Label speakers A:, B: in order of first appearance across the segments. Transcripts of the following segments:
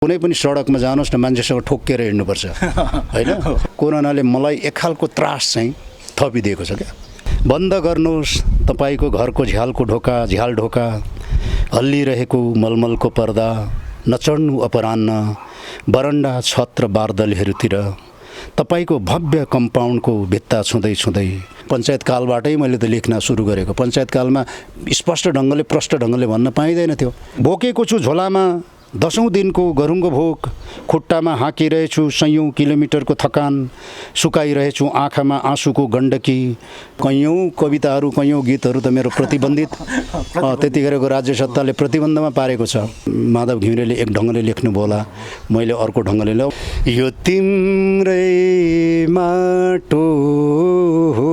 A: कुनै पनि सडकमा जानुहोस् न मान्छेसँग ठोक्केर हिँड्नुपर्छ हैन। कोरोनाले मलाई एक खालको त्रास चाहिँ थपिदिएको छ क्या। बन्द गर्नुहोस् तपाईँको घरको झ्यालको ढोका झ्याल ढोका, हल्लिरहेको मलमलको पर्दा, नचढ्नु अपराह्न बरन्डा छत र बारदलीहरूतिर, तपाईँको भव्य कम्पाउन्डको भित्ता छुँदै छुँदै। पञ्चायतकालबाटै मैले त लेख्न सुरु गरेको। पञ्चायतकालमा स्पष्ट ढङ्गले प्रष्ट ढङ्गले भन्न पाइँदैन थियो। बोकेको छु झोलामा 10औं दिनको गरुङ्गो भोक, खुट्टामा हाँकिरहेछु सयौं किलोमिटरको थकान, सुकाइरहेछु आँखामा आँसुको गण्डकी। कैयौँ कविताहरू कैयौँ गीतहरू त मेरो प्रतिबन्धित त्यतिखेरको राज्य सत्ताले प्रतिबन्धमा पारेको छ। माधव घिमिरेले एक ढङ्गले लेख्नुभयो होला, मैले अर्को ढङ्गले यो तिम्रै माटो हो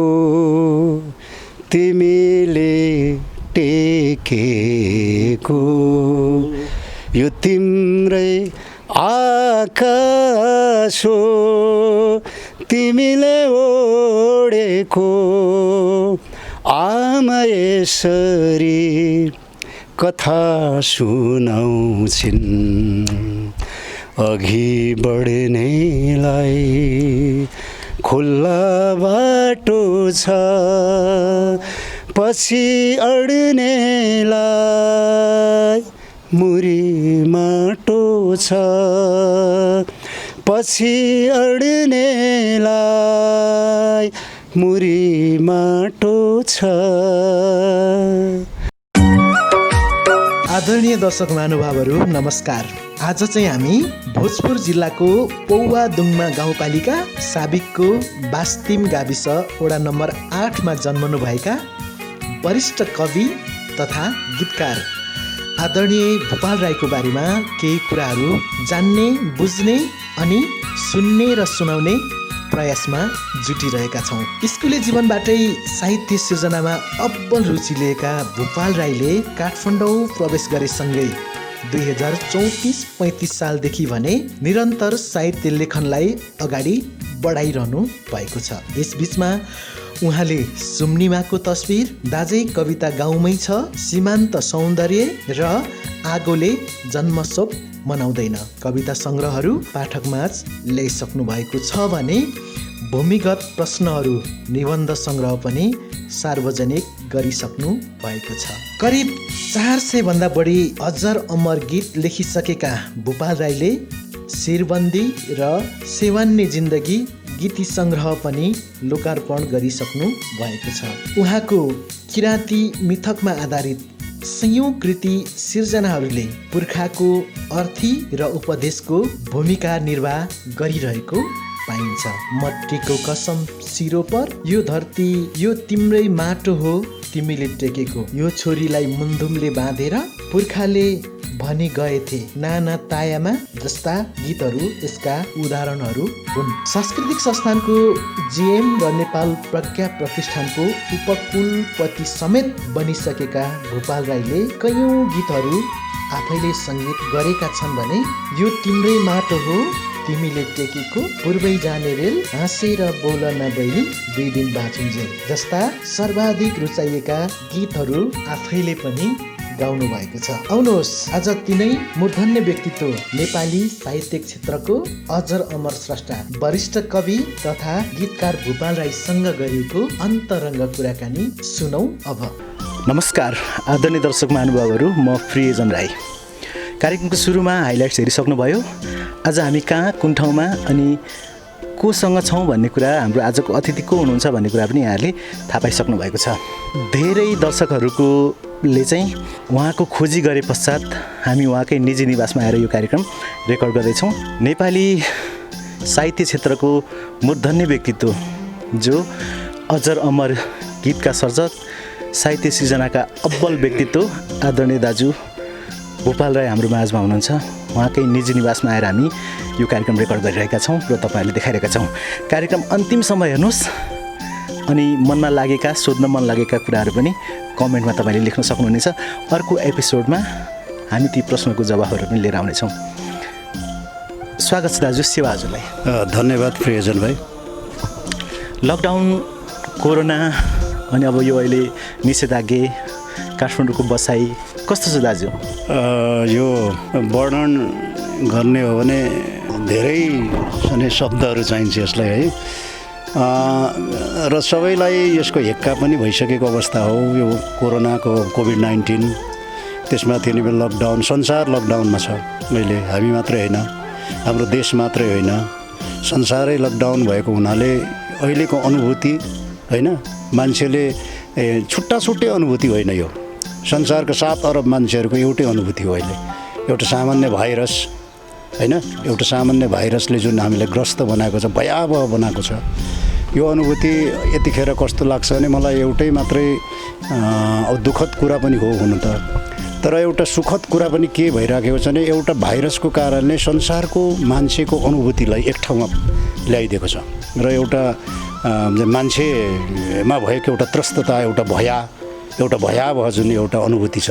A: तिमीले टेकेको, यो तिम्रै आकाश हो तिमीले ओडेको, आमा यसरी कथा सुनाउँछिन्, अघि बढ्नेलाई खुल्ला बाटो छ, पछि अड्नेलाई मुरी माटो छ, पछि अड्नेलाई मुरी माटो छ।
B: आदरणीय दर्शक महानुभावहरू नमस्कार। आज चाहिँ हामी भोजपुर जिल्लाको पौवादुङमा गाउँपालिका साबिकको बास्तिम गाविस वडा नम्बर 8मा जन्मनुभएका वरिष्ठ कवि तथा गीतकार आदरणीय भूपाल राईको बारेमा केही कुराहरू जान्ने, बुझ्ने अनि सुन्ने र सुनाउने प्रयासमा जुटिरहेका छौँ। स्कुले जीवनबाटै साहित्य सिर्जनामा अब्बल रुचि लिएका भूपाल राईले काठमाडौँ प्रवेश गरेसँगै 2034-35 सालदेखि भने निरन्तर साहित्य लेखनलाई अगाडि बढाइरहनु भएको छ। यसबीचमा उहाँले सुम्निमाको तस्बिर, दाजै कविता गाउँमै छ, सीमान्त सौन्दर्य र आगोले जन्मोत्सव मनाउँदैन कविता सङ्ग्रहहरू पाठकमाझ ल्याइसक्नु भएको छ भने भूमिगत प्रश्नहरू निबन्ध सङ्ग्रह पनि सार्वजनिक गरिसक्नु भएको छ। करिब 400 भन्दा बढी अजर अमर गीत लेखिसकेका भूपाल राईले शिरबन्दी र सेवान्ने जिन्दगी गीती सङ्ग्रह पनि लोकार्पण गरिसक्नु भएको छ। उहाँको किराँती मिथकमा आधारित सयौं कृति सिर्जनाहरूले पुर्खाको अर्थी र उपदेशको भूमिका निर्वाह गरिरहेको पाइन्छ। मट्टीको कसम सिरो पर, यो धरती यो तिम्रै माटो हो तिमीले टेकेको, यो छोरीलाई मुन्धुमले बाँधेर पुर्खाले भनी गएथे नाना तायामा जस्ता गीतहरू यसका उदाहरणहरू हुन्। सांस्कृतिक संस्थानको जीएम र नेपाल प्रज्ञा प्रतिष्ठानको उपकुलपति समेत बनिसकेका भूपाल राईले कैयौं गीतहरू आफैले सङ्गीत गरेका छन् भने यो तिम्रै माटो हो तिमीले टेकेको, पूर्वै जाने रेल, हाँसेर बोल न बहिनी 2 दिन बाँचुन्जेल जस्ता सर्वाधिक रुचाइएका गीतहरू आफैले पनि गाउनु भएको छ। आउनुहोस् आज तिनै मूर्धन्य व्यक्तित्व नेपाली साहित्य क्षेत्रको अजर अमर स्रष्टा वरिष्ठ कवि तथा गीतकार भूपाल राईसँग गरिएको अन्तरङ्ग कुराकानी सुनौ अब।
C: नमस्कार आदरणीय दर्शक महानुभावहरू, म प्रियजन राई। कार्यक्रमको सुरुमा हाइलाइट्स हेरिसक्नुभयो। आज हामी कहाँ, कुन ठाउँमा अनि कोसँग छौँ भन्ने कुरा, हाम्रो आजको अतिथि को हुनुहुन्छ भन्ने कुरा पनि यहाँहरूले थाहा पाइसक्नु भएको छ। धेरै दर्शकहरूले चाहिँ उहाँको खोजी गरे पश्चात हामी उहाँकै निजी निवासमा आएर यो कार्यक्रम रेकर्ड गर्दैछौँ। नेपाली साहित्य क्षेत्रको मूर्धन्य व्यक्तित्व जो अजर अमर गीतका सर्जक, साहित्य सृजनाका अब्बल व्यक्तित्व आदरणीय दाजु भूपाल राई हाम्रो माझमा हुनुहुन्छ। उहाँकै निजी निवासमा आएर हामी यो कार्यक्रम रेकर्ड गरिरहेका छौँ र तपाईँहरूले देखाइरहेका छौँ। कार्यक्रम अन्तिमसम्म हेर्नुहोस् अनि मनमा लागेका, सोध्न मन लागेका कुराहरू पनि कमेन्टमा तपाईँले लेख्न सक्नुहुनेछ। अर्को एपिसोडमा हामी ती प्रश्नको जवाबहरू पनि लिएर आउनेछौँ। स्वागत छ दाजु, सेवा हजुरलाई।
A: धन्यवाद प्रियजन भाइ।
C: लकडाउन, कोरोना अनि अब यो अहिले निषेधाज्ञा, काठमाडौँको बसाइ कस्तो छ दाजु?
A: यो वर्णन गर्ने हो भने धेरै शब्दहरू चाहिन्छ यसलाई है। र सबैलाई यसको हेक्का पनि भइसकेको अवस्था हो यो कोरोनाको कोभिड-19। त्यसमाथि नि लकडाउन, संसार लकडाउनमा छ अहिले। हामी मात्रै होइन, हाम्रो देश मात्रै होइन, संसारै लकडाउन भएको हुनाले अहिलेको अनुभूति होइन, मान्छेले छुट्टा छुट्टै अनुभूति होइन, यो संसारको 7 अरब मान्छेहरूको एउटै अनुभूति हो अहिले। एउटा सामान्य भाइरस होइन, एउटा सामान्य भाइरसले जुन हामीलाई ग्रस्त बनाएको छ, भयावह बनाएको छ, यो अनुभूति यतिखेर कस्तो लाग्छ भने मलाई एउटै मात्रै दुःखद कुरा पनि हो हुन त, तर एउटा सुखद कुरा पनि के भइराखेको छ भने एउटा भाइरसको कारणले संसारको मान्छेको अनुभूतिलाई एक ठाउँमा ल्याइदिएको छ र एउटा मान्छेमा भएको एउटा त्रस्तता, एउटा भयावह जुन एउटा अनुभूति छ,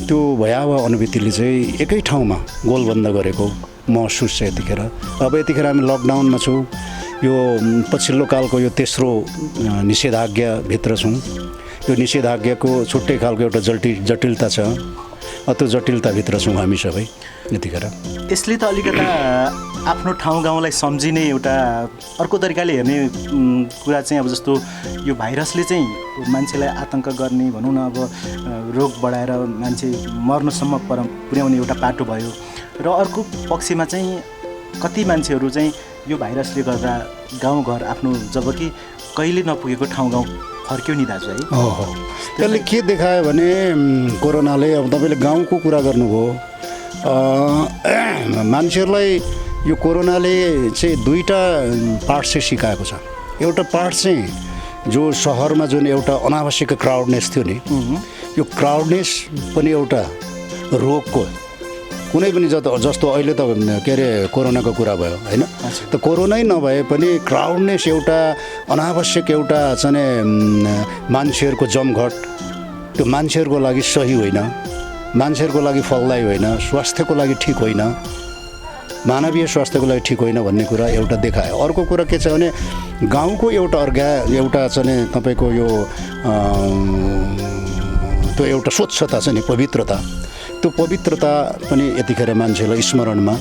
A: त्यो भयावह अनुभूतिले चाहिँ एकै ठाउँमा गोलबन्द गरेको महसुस छ यतिखेर। अब यतिखेर हामी लकडाउनमा छौँ, यो पछिल्लो कालको यो तेस्रो निषेधाज्ञाभित्र छौँ। यो निषेधाज्ञाको छुट्टै खालको एउटा जटिलता छ, त्यो जटिलताभित्र छौँ हामी सबै यतिखेर।
C: यसले त अलिकता आफ्नो ठाउँ गाउँलाई सम्झिने एउटा अर्को तरिकाले हेर्ने कुरा चाहिँ अब जस्तो यो भाइरसले चाहिँ मान्छेलाई आतङ्क गर्ने भनौँ न, अब रोग बढाएर मान्छे मर्नसम्म पुर्याउने एउटा पाटो भयो। र अर्को पक्षमा चाहिँ कति मान्छेहरू चाहिँ यो भाइरसले गर्दा गाउँघर आफ्नो जब कि कहिले नपुगेको ठाउँ गाउँ फर्क्यो नि दाजु है।
A: त्यसले के देखायो भने कोरोनाले, अब तपाईँले गाउँको कुरा गर्नुभयो, मान्छेहरूलाई यो कोरोनाले चाहिँ दुईवटा पार्ट चाहिँ सिकाएको छ। एउटा पार्ट चाहिँ जो सहरमा जुन एउटा अनावश्यक क्राउडनेस थियो नि, यो क्राउडनेस पनि एउटा रोगको कुनै पनि जस्तो अहिले त के अरे कोरोनाको कुरा भयो होइन, त कोरोनै नभए पनि क्राउडनेस एउटा अनावश्यक एउटा चाहिँ मान्छेहरूको जमघट, त्यो मान्छेहरूको लागि सही होइन, मान्छेहरूको लागि फलदायी होइन, स्वास्थ्यको लागि ठिक होइन, मानवीय स्वास्थ्यको लागि ठिक होइन भन्ने कुरा एउटा देखायो। अर्को कुरा के छ भने गाउँको एउटा चाहिँ तपाईँको यो त्यो एउटा स्वच्छता छ नि, पवित्रता, त्यो पवित्रता पनि यतिखेर मान्छेलाई स्मरणमा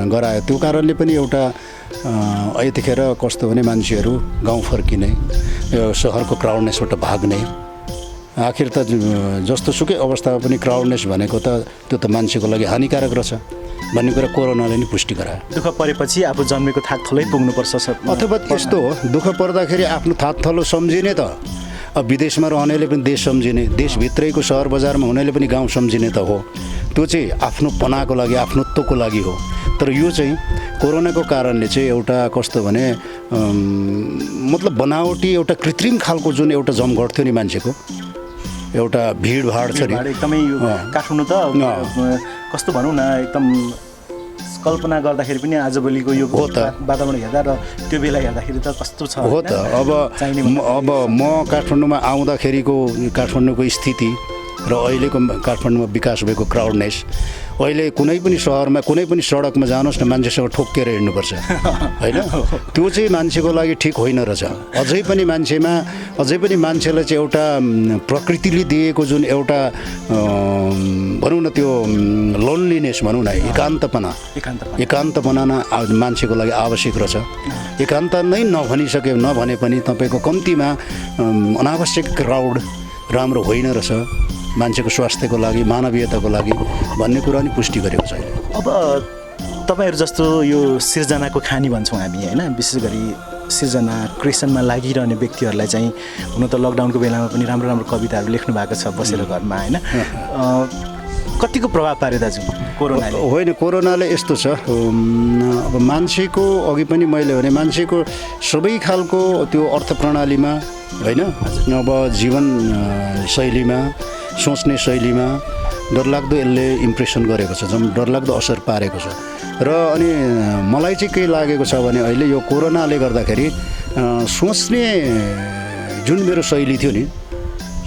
A: गरायो। त्यो कारणले पनि एउटा यतिखेर कस्तो भने मान्छेहरू गाउँ फर्किने, यो सहरको क्राउडनेसबाट भाग्ने, आखिर त जस्तो सुकै अवस्थामा पनि क्राउडनेस भनेको त त्यो त मान्छेको लागि हानिकारक रहेछ भन्ने कुरा कोरोनाले नि पुष्टि गरायो।
C: दुःख परेपछि आफू जन्मेको थाकथलोै पुग्नुपर्छ
A: अथवा यस्तो हो, दुःख पर्दाखेरि आफ्नो थाकथलो सम्झिने त अब विदेशमा रहनेले पनि देश सम्झिने, देशभित्रैको सहर बजारमा हुनेले पनि गाउँ सम्झिने त हो, त्यो चाहिँ आफ्नो पनाको लागि, आफ्नोत्वको लागि हो। तर यो चाहिँ कोरोनाको कारणले चाहिँ एउटा कस्तो भने मतलब बनावटी एउटा कृत्रिम खालको जुन एउटा जमघट थियो नि मान्छेको, एउटा भिडभाड छ नि
C: एकदमै। काठमाडौँ त कस्तो भनौँ न, एकदम कल्पना गर्दाखेरि पनि आजभोलिको यो वातावरण हेर्दा र त्यो बेला हेर्दाखेरि त कस्तो छ
A: हो त। अब म काठमाडौँमा आउँदाखेरिको काठमाडौँको स्थिति र अहिलेको काठमाडौँमा विकास भएको क्राउडनेस, अहिले कुनै पनि सहरमा कुनै पनि सडकमा जानुहोस् न, मान्छेसँग ठोक्केर हिँड्नुपर्छ होइन, त्यो चाहिँ मान्छेको लागि ठिक होइन रहेछ। अझै पनि मान्छेलाई चाहिँ एउटा प्रकृतिले दिएको जुन एउटा भनौँ न त्यो लोनलिनेस भनौँ न, एकान्तपना मान्छेको लागि आवश्यक रहेछ। एकान्त नै नभने पनि तपाईँको कम्तीमा अनावश्यक क्राउड राम्रो होइन रहेछ मान्छेको स्वास्थ्यको लागि, मानवीयताको लागि भन्ने कुरा नि पुष्टि गरेको छ अहिले।
C: अब तपाईँहरू जस्तो यो सिर्जनाको खानी भन्छौँ हामी होइन, विशेष गरी सिर्जना क्रिएसनमा लागिरहने व्यक्तिहरूलाई चाहिँ हुन त लकडाउनको बेलामा पनि राम्रो राम्रो कविताहरू लेख्नु भएको छ बसेर घरमा होइन, कतिको प्रभाव पार्यो दाजु कोरोनाले?
A: होइन, कोरोनाले यस्तो छ, अब मान्छेको अघि पनि मैले भने मान्छेको सबै खालको त्यो अर्थ प्रणालीमा होइन, अब जीवन शैलीमा, सोच्ने शैलीमा डरलाग्दो यसले इम्प्रेसन गरेको छ, डरलाग्दो असर पारेको छ। र अनि मलाई चाहिँ के लागेको छ भने अहिले यो कोरोनाले गर्दाखेरि सोच्ने जुन मेरो शैली थियो नि,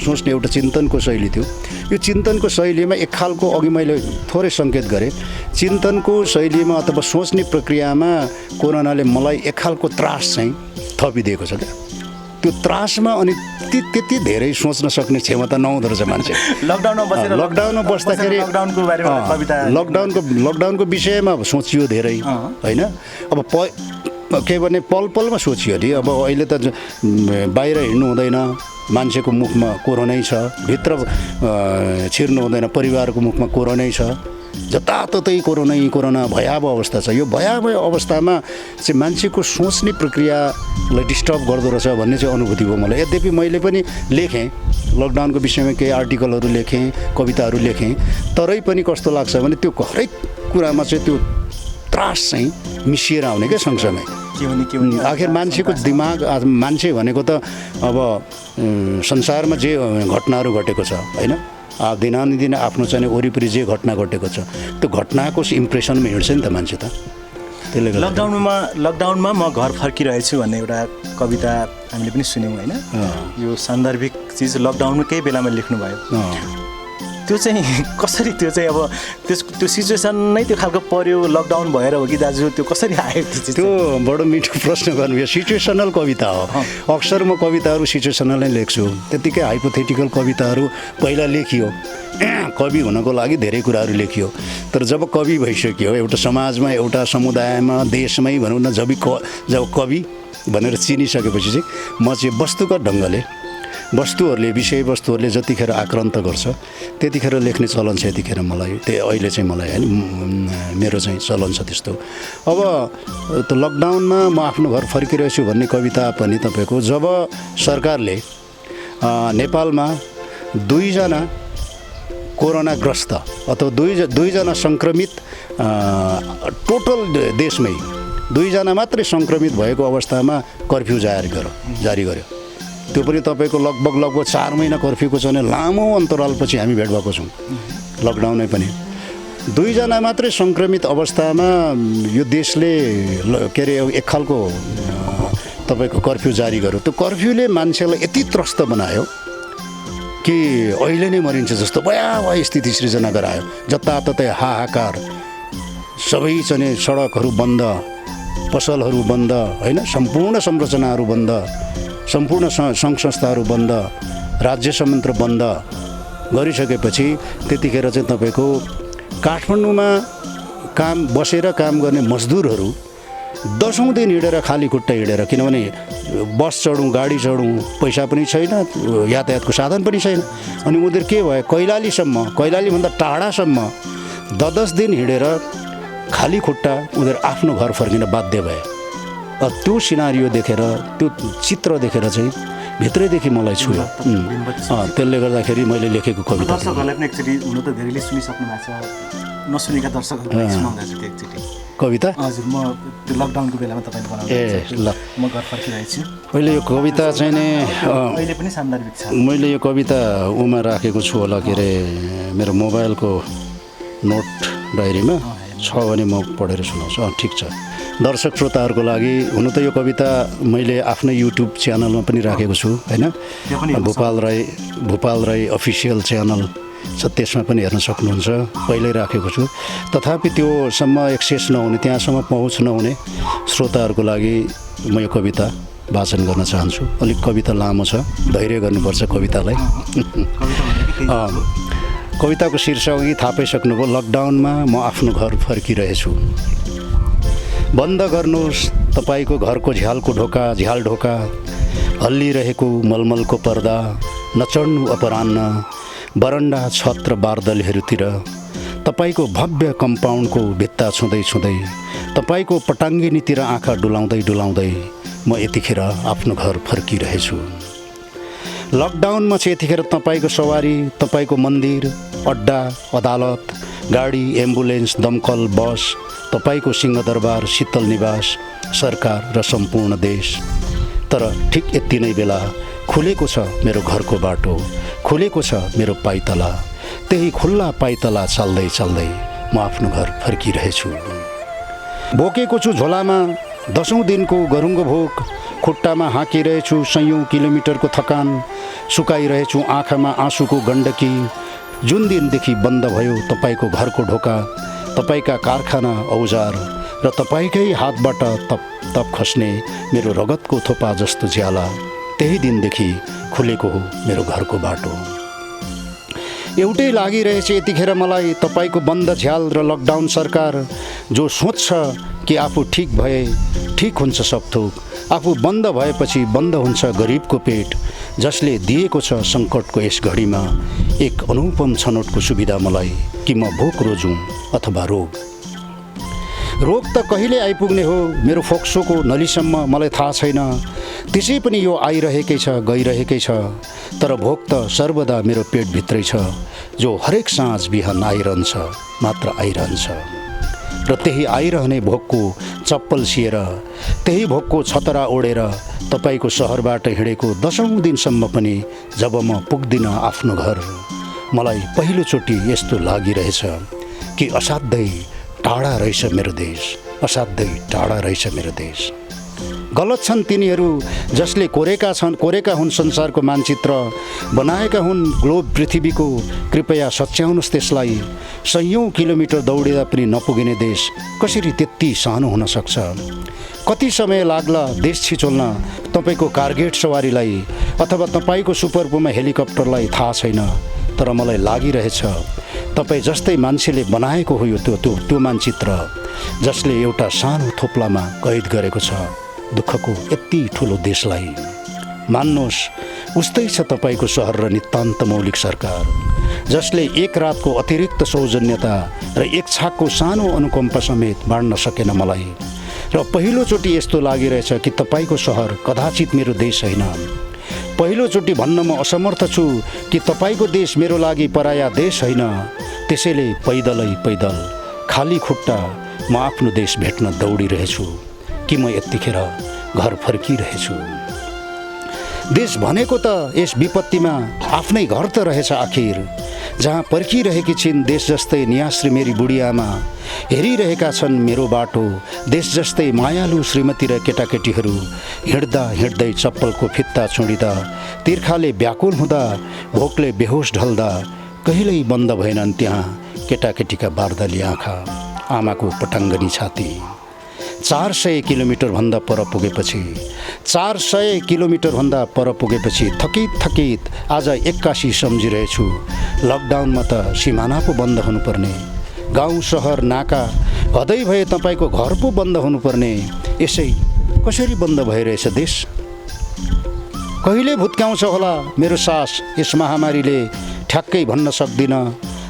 A: सोच्ने एउटा चिन्तनको शैली थियो, यो चिन्तनको शैलीमा एक खालको अघि मैले थोरै सङ्केत गरेँ, चिन्तनको शैलीमा अथवा सोच्ने प्रक्रियामा कोरोनाले मलाई एक खालको त्रास चाहिँ थपिदिएको छ क्या। त्यो त्रासमा अनि त्यति धेरै सोच्न सक्ने क्षमता नहुँदो रहेछ मान्छे। लकडाउनमा बस्दाखेरि लकडाउनको विषयमा सोचियो धेरै होइन। अब के भने पल पलमा सोचियो नि। अब अहिले त बाहिर हिँड्नु हुँदैन, मान्छेको मुखमा कोरोनै छ, भित्र छिर्नु हुँदैन, परिवारको मुखमा कोरोनै छ, जताततै कोरोना भयावह अवस्था छ। यो भयावह अवस्थामा चाहिँ मान्छेको सोच्ने प्रक्रियालाई डिस्टर्ब गर्दो रहेछ भन्ने चाहिँ अनुभूति भयो मलाई। यद्यपि मैले पनि लेखेँ, लकडाउनको विषयमा केही आर्टिकलहरू लेखेँ, कविताहरू लेखेँ, तरै पनि कस्तो लाग्छ भने त्यो हरेक कुरामा चाहिँ त्यो त्रास चाहिँ मिसिएर आउने क्या सँगसँगै। आखिर मान्छेको दिमाग, मान्छे भनेको त अब संसारमा जे घटनाहरू घटेको छ होइन, दिनानुदिन आफ्नो चाहिँ वरिपरि जे घटना घटेको छ त्यो घटनाको इम्प्रेसनमा हिँड्छ नि त मान्छे त। त्यसले गर्दा
C: लकडाउनमा म घर फर्किरहेछु भन्ने एउटा कविता हामीले पनि सुन्यौँ होइन। यो सान्दर्भिक चिज लकडाउनको केही बेलामा लेख्नुभयो। त्यो चाहिँ कसरी, त्यो चाहिँ अब त्यो सिचुएसन नै त्यो खालको पर्यो, लकडाउन भएर हो कि दाजु, त्यो कसरी आयो?
A: त्यो बडो मिठो प्रश्न गर्नुभयो। सिचुएसनल कविता हो। अक्सर म कविताहरू सिचुएसनल नै लेख्छु। त्यत्तिकै हाइपोथेटिकल कविताहरू पहिला लेखियो। कवि हुनको लागि धेरै कुराहरू लेखियो, तर जब कवि भइसक्यो, एउटा समाजमा, एउटा समुदायमा, देशमै भनौँ न, जब कवि भनेर चिनिसकेपछि चाहिँ म चाहिँ वस्तुगत ढङ्गले वस्तुहरूले, विषयवस्तुहरूले जतिखेर आक्रान्त गर्छ त्यतिखेर लेख्ने चलन छ। यतिखेर मलाई अहिले चाहिँ मलाई होइन, मेरो चाहिँ चलन छ त्यस्तो। अब त लकडाउनमा म आफ्नो घर फर्किरहेछु भन्ने कविता पनि तपाईँको, जब सरकारले नेपालमा 2 जना कोरोनाग्रस्त अथवा 2 जना सङ्क्रमित, टोटल देशमै 2 जना मात्रै सङ्क्रमित भएको अवस्थामा कर्फ्यू जारी गर्यो। त्यो पनि तपाईँको लगभग 4 महिना कर्फ्यूको छ भने लामो अन्तरालपछि हामी भेट भएको छौँ। लकडाउनै पनि 2 जना मात्रै सङ्क्रमित अवस्थामा यो देशले के अरे एक खालको तपाईँको कर्फ्यू जारी गर्यो। त्यो कर्फ्यूले मान्छेलाई यति त्रस्त बनायो कि अहिले नै मरिन्छ जस्तो भयावह स्थिति सृजना गरायो। जताततै हाहाकार, सबै चाहिँ सडकहरू बन्द, पसलहरू बन्द होइन, सम्पूर्ण संरचनाहरू बन्द, सम्पूर्ण सङ्घ संस्थाहरू बन्द, राज्य संयन्त्र बन्द गरिसकेपछि त्यतिखेर चाहिँ तपाईँको काठमाडौँमा बसेर काम गर्ने मजदुरहरू 10औं दिन हिँडेर, खाली खुट्टा हिँडेर, किनभने बस चढौँ, गाडी चढौँ, पैसा पनि छैन, यातायातको साधन पनि छैन। अनि उनीहरू के भयो, कैलालीभन्दा टाढासम्म 10 दिन हिँडेर खाली खुट्टा उनीहरू आफ्नो घर फर्किन बाध्य भए। त्यो सिनारियो देखेर, त्यो चित्र देखेर चाहिँ भित्रैदेखि मलाई छुयो। त्यसले गर्दाखेरि मैले लेखेको कविता।
C: दर्शकहरूलाई पनि एकचोटि, हुन त धेरैले सुनिसक्नु भएको छ, नसुनेका दर्शकहरूलाई सुनाउँदैछु त्यो एकचोटि कविता। हजुर, म त्यो लकडाउनको बेलामा तपाईँले बनाउनु, म घर फर्किरहेछु। अहिले यो कविता चाहिँ नि अहिले पनि सान्दर्भिक छ।
A: मैले यो कविता उमा राखेको छु होला, के अरे मेरो मोबाइलको नोट डायरीमा छ भने म पढेर सुनाउँछु। ठिक छ। दर्शक श्रोताहरूको लागि, हुन त यो कविता मैले आफ्नै युट्युब च्यानलमा पनि राखेको छु होइन, भूपाल राई अफिसियल च्यानल छ, त्यसमा पनि हेर्न सक्नुहुन्छ। पहिल्यै राखेको छु। तथापि त्योसम्म एक्सेस नहुने, त्यहाँसम्म पहुँच नहुने श्रोताहरूको लागि म यो कविता वाचन गर्न चाहन्छु। अलिक कविता लामो छ, धैर्य गर्नुपर्छ कवितालाई। कविताको शीर्षक अघि थाहा पाइसक्नुभयो, लकडाउनमा म आफ्नो घर फर्किरहेछु। बन्द गर्नुहोस् तपाईँको घरको झ्याल ढोका, हल्लिरहेको मलमलको पर्दा, नचढ्नु अपराह्न बरन्डा, छत र बारदलीहरूतिर। तपाईँको भव्य कम्पाउन्डको भित्ता छुँदै तपाईँको पटाङ्गिनीतिर आँखा डुलाउँदै म यतिखेर आफ्नो घर फर्किरहेछु। लकडाउनमा चाहिँ यतिखेर तपाईँको सवारी, तपाईँको मन्दिर, अड्डा, अदालत, गाडी, एम्बुलेन्स, दमकल, बस, तपाईँको सिंहदरबार, शीतल निवास, सरकार र सम्पूर्ण देश। तर ठिक यति नै बेला खुलेको छ मेरो घरको बाटो, खुलेको छ मेरो पाइतला। त्यही खुल्ला पाइतला चल्दै म आफ्नो घर फर्किरहेछु। बोकेको छु झोलामा 10औं दिनको गरुङ्गो भोक, खुट्टामा हाँकिरहेछु सयौं किलोमिटरको थकान, सुकाइरहेछु आँखामा आँसुको गण्डकी। जुन दिनदेखि बन्द भयो तपाईँको घरको ढोका, तपाईँका कारखाना औजार र तपाईँकै हातबाट तप खस्ने मेरो रगतको थोपा जस्तो ज्याला, त्यही दिनदेखि खुलेको हो मेरो घरको बाटो। एउटै लागिरहेछ यतिखेर मलाई तपाईँको बन्द झ्याल र लकडाउन सरकार जो सोच्छ कि आफू ठिक भए ठिक हुन्छ सब थोक, आफू बन्द भएपछि बन्द हुन्छ गरिबको पेट, जसले दिएको छ सङ्कटको यस घडीमा एक अनुपम छनौटको सुविधा मलाई कि म भोक रोजौँ अथवा रोग। रोग त कहिले आइपुग्ने हो मेरो फोक्सोको नलीसम्म मलाई थाहा छैन, त्यसै पनि यो आइरहेकै छ गइरहेकै छ, तर भोक त सर्वदा मेरो पेटभित्रै छ, जो हरेक साँझ बिहान आइरहन्छ, मात्र आइरहन्छ। र त्यही आइरहने भोकको चप्पल सिएर, त्यही भोकको छतरा ओढेर तपाईँको सहरबाट हिँडेको 10औं दिनसम्म पनि जब म पुग्दिनँ आफ्नो घर, मलाई पहिलोचोटि यस्तो लागिरहेछ कि असाध्यै टाढा रहेछ मेरो देश, असाध्यै टाढा रहेछ मेरो देश। गलत छन् तिनीहरू जसले कोरेका हुन् संसारको मानचित्र, बनाएका हुन् ग्लोब पृथ्वीको, कृपया सच्याउनुहोस् त्यसलाई। सयौं किलोमिटर दौडिँदा पनि नपुगिने देश कसरी त्यति सानो हुन सक्छ? कति समय लाग्ला देश छिचोल्न तपाईँको कारगेट सवारीलाई अथवा तपाईँको सुपर पुमा हेलिकप्टरलाई थाहा छैन, तर मलाई लागिरहेछ तपाईँ जस्तै मान्छेले बनाएको हो यो त्यो मानचित्र, जसले एउटा सानो थोप्लामा कैद गरेको छ दुःखको यति ठुलो देशलाई। मान्नुहोस् उस्तै छ तपाईँको सहर र नितान्त मौलिक सरकार, जसले एक रातको अतिरिक्त सौजन्यता र एक छाकको सानो अनुकम्पा समेत बाँड्न सकेन मलाई। र पहिलोचोटि यस्तो लागिरहेछ कि तपाईँको सहर कदाचित मेरो देश होइन। पहिलोचोटि भन्न म असमर्थ छु कि तपाईँको देश मेरो लागि पराया देश होइन। त्यसैले पैदल खाली खुट्टा म आफ्नो देश भेट्न दौडिरहेछु कि म यतिखेर घर फर्किरहेछु। देश भनेको त यस विपत्तिमा आफ्नै घर त रहेछ आखिर, जहाँ पर्खिरहेकी छिन् देश जस्तै नियाश्री मेरी बुढी आमा, हेरिरहेका छन् मेरो बाटो देश जस्तै मायालु श्रीमती र केटाकेटीहरू, हिँड्दा हिँड्दै चप्पलको फित्ता चुँडिँदा, तिर्खाले व्याकुल हुँदा, भोकले बेहोस ढल्दा, कहिल्यै बन्द भएनन् त्यहाँ केटाकेटीका बार्दली आँखा, आमाको पटाङ्गनी छाती। 400 किलोमिटरभन्दा पर पुगेपछि 400 किलोमिटरभन्दा पर पुगेपछि थकित आज 81 सम्झिरहेछु। लकडाउनमा त सिमाना पो बन्द हुनुपर्ने, गाउँ सहर नाका हदै भए तपाईँको घर पो बन्द हुनुपर्ने, यसै कसरी बन्द भइरहेछ देश? कहिले भुत्काउँछ होला मेरो सास यस महामारीले, ठ्याक्कै भन्न सक्दिनँ,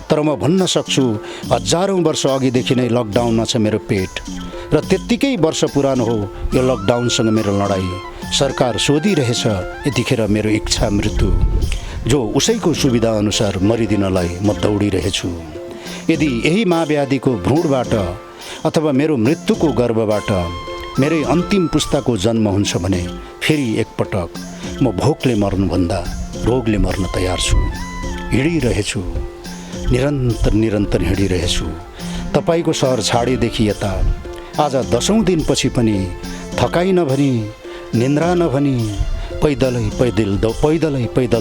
A: तर म भन्न सक्छु हजारौँ वर्ष अघिदेखि नै लकडाउनमा छ मेरो पेट, र त्यत्तिकै वर्ष पुरानो हो यो लकडाउनसँग मेरो लडाइँ। सरकार सोधिरहेछ यतिखेर मेरो इच्छा मृत्यु, जो उसैको सुविधा अनुसार मरिदिनलाई म दौडिरहेछु। यदि यही महाव्याधिको भ्रूणबाट अथवा मेरो मृत्युको गर्भबाट मेरै अन्तिम पुस्ताको जन्म हुन्छ भने फेरि एकपटक म भोकले मर्नुभन्दा रोगले मर्न तयार छु। हिँडिरहेछु, निरन्तर हिँडिरहेछु। तपाईँको सहर छाडेदेखि यता आज 10औं दिनपछि पनि थकाइ नभनी निन्द्रा नभनी पैदल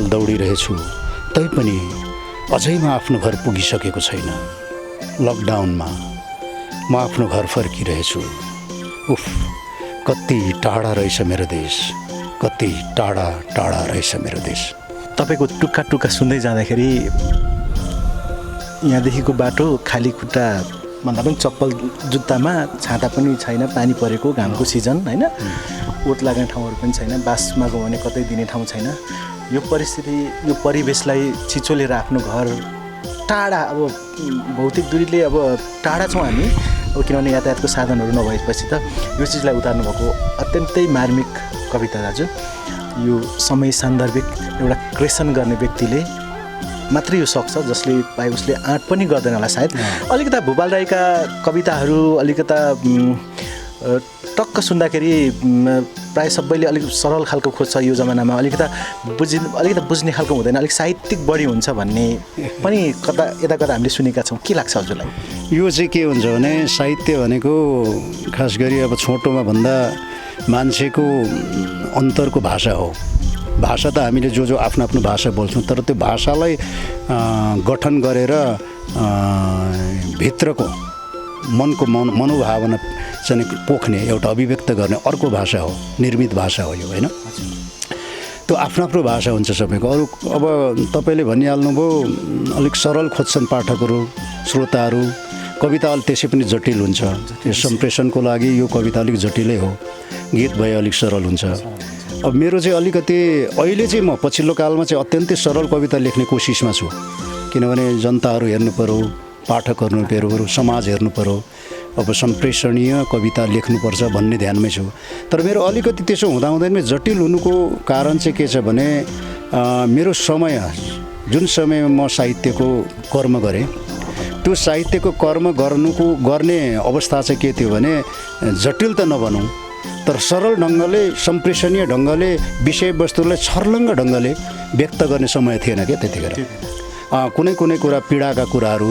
A: दौडिरहेछु। तैपनि अझै म आफ्नो घर पुगिसकेको छैन। लकडाउनमा म आफ्नो घर फर्किरहेछु। उफ, कति टाढा रहेछ मेरो देश, कति टाढा रहेछ मेरो देश।
C: तपाईँको टुक्का सुन्दै जाँदाखेरि यहाँदेखिको बाटो खाली खुट्टा भन्दा पनि चप्पल जुत्तामा, छाता पनि छैन, पानी परेको घामको सिजन होइन, ओत लाग्ने ठाउँहरू पनि छैन, बासमा गयो भने कतै दिने ठाउँ छैन। यो परिस्थिति, यो परिवेशलाई छिचोलेर आफ्नो घर टाढा, अब भौतिक दूरीले अब टाढा छौँ हामी, अब किनभने यातायातको साधनहरू नभएपछि त यो चिजलाई उतार्नु भएको अत्यन्तै मार्मिक कविता दाजु। यो समय सान्दर्भिक एउटा क्रेसन गर्ने व्यक्तिले मात्रै यो सक्छ, जसले पाए उसले आँट पनि गर्दैन होला सायद। अलिकता भूपाल राईका कविताहरू अलिकता टक्क सुन्दाखेरि प्राय सबैले अलिक सरल खालको खोज्छ यो जमानामा, अलिकता बुझ्ने खालको हुँदैन, अलिक साहित्यिक बढी हुन्छ भन्ने पनि कता यता कता हामीले सुनेका छौँ। के लाग्छ हजुरलाई?
A: यो चाहिँ के हुन्छ भने साहित्य भनेको खास गरी अब छोटोमा भन्दा मान्छेको अन्तरको भाषा हो। भाषा त हामीले जो आफ्नो आफ्नो भाषा बोल्छौँ, तर त्यो भाषालाई गठन गरेर भित्रको मनको मनोभावना चाहिँ पोख्ने, एउटा अभिव्यक्त गर्ने अर्को भाषा हो, निर्मित भाषा हो यो होइन। त्यो आफ्नो आफ्नो भाषा हुन्छ सबैको। अरू अब तपाईँले भनिहाल्नुभयो अलिक सरल खोज्छन् पाठकहरू, श्रोताहरू। कविता अलिक त्यसै पनि जटिल हुन्छ, यो सम्प्रेषणको लागि यो कविता अलिक जटिलै हो, गीत भए अलिक सरल हुन्छ। अब मेरो चाहिँ अलिकति अहिले चाहिँ म पछिल्लो कालमा चाहिँ अत्यन्तै सरल कविता लेख्ने कोसिसमा छु, किनभने जनताहरू हेर्नु पऱ्यो, पाठकहरू हेर्नु पऱ्यो, समाज हेर्नु पऱ्यो, अब सम्प्रेषणीय कविता लेख्नुपर्छ भन्ने ध्यानमै छु। तर मेरो अलिकति त्यसो हुँदाहुँदैन जटिल हुनुको कारण चाहिँ के छ भने मेरो समय, जुन समयमा म साहित्यको कर्म गरेँ, त्यो साहित्यको कर्म गर्ने अवस्था चाहिँ के थियो भने जटिल त नभनौँ तर सरल ढङ्गले, सम्प्रेषणीय ढङ्गले विषयवस्तुलाई छर्लङ्ग ढङ्गले व्यक्त गर्ने समय थिएन क्या त्यतिखेर। कुनै कुनै कुरा, पीडाका कुराहरू,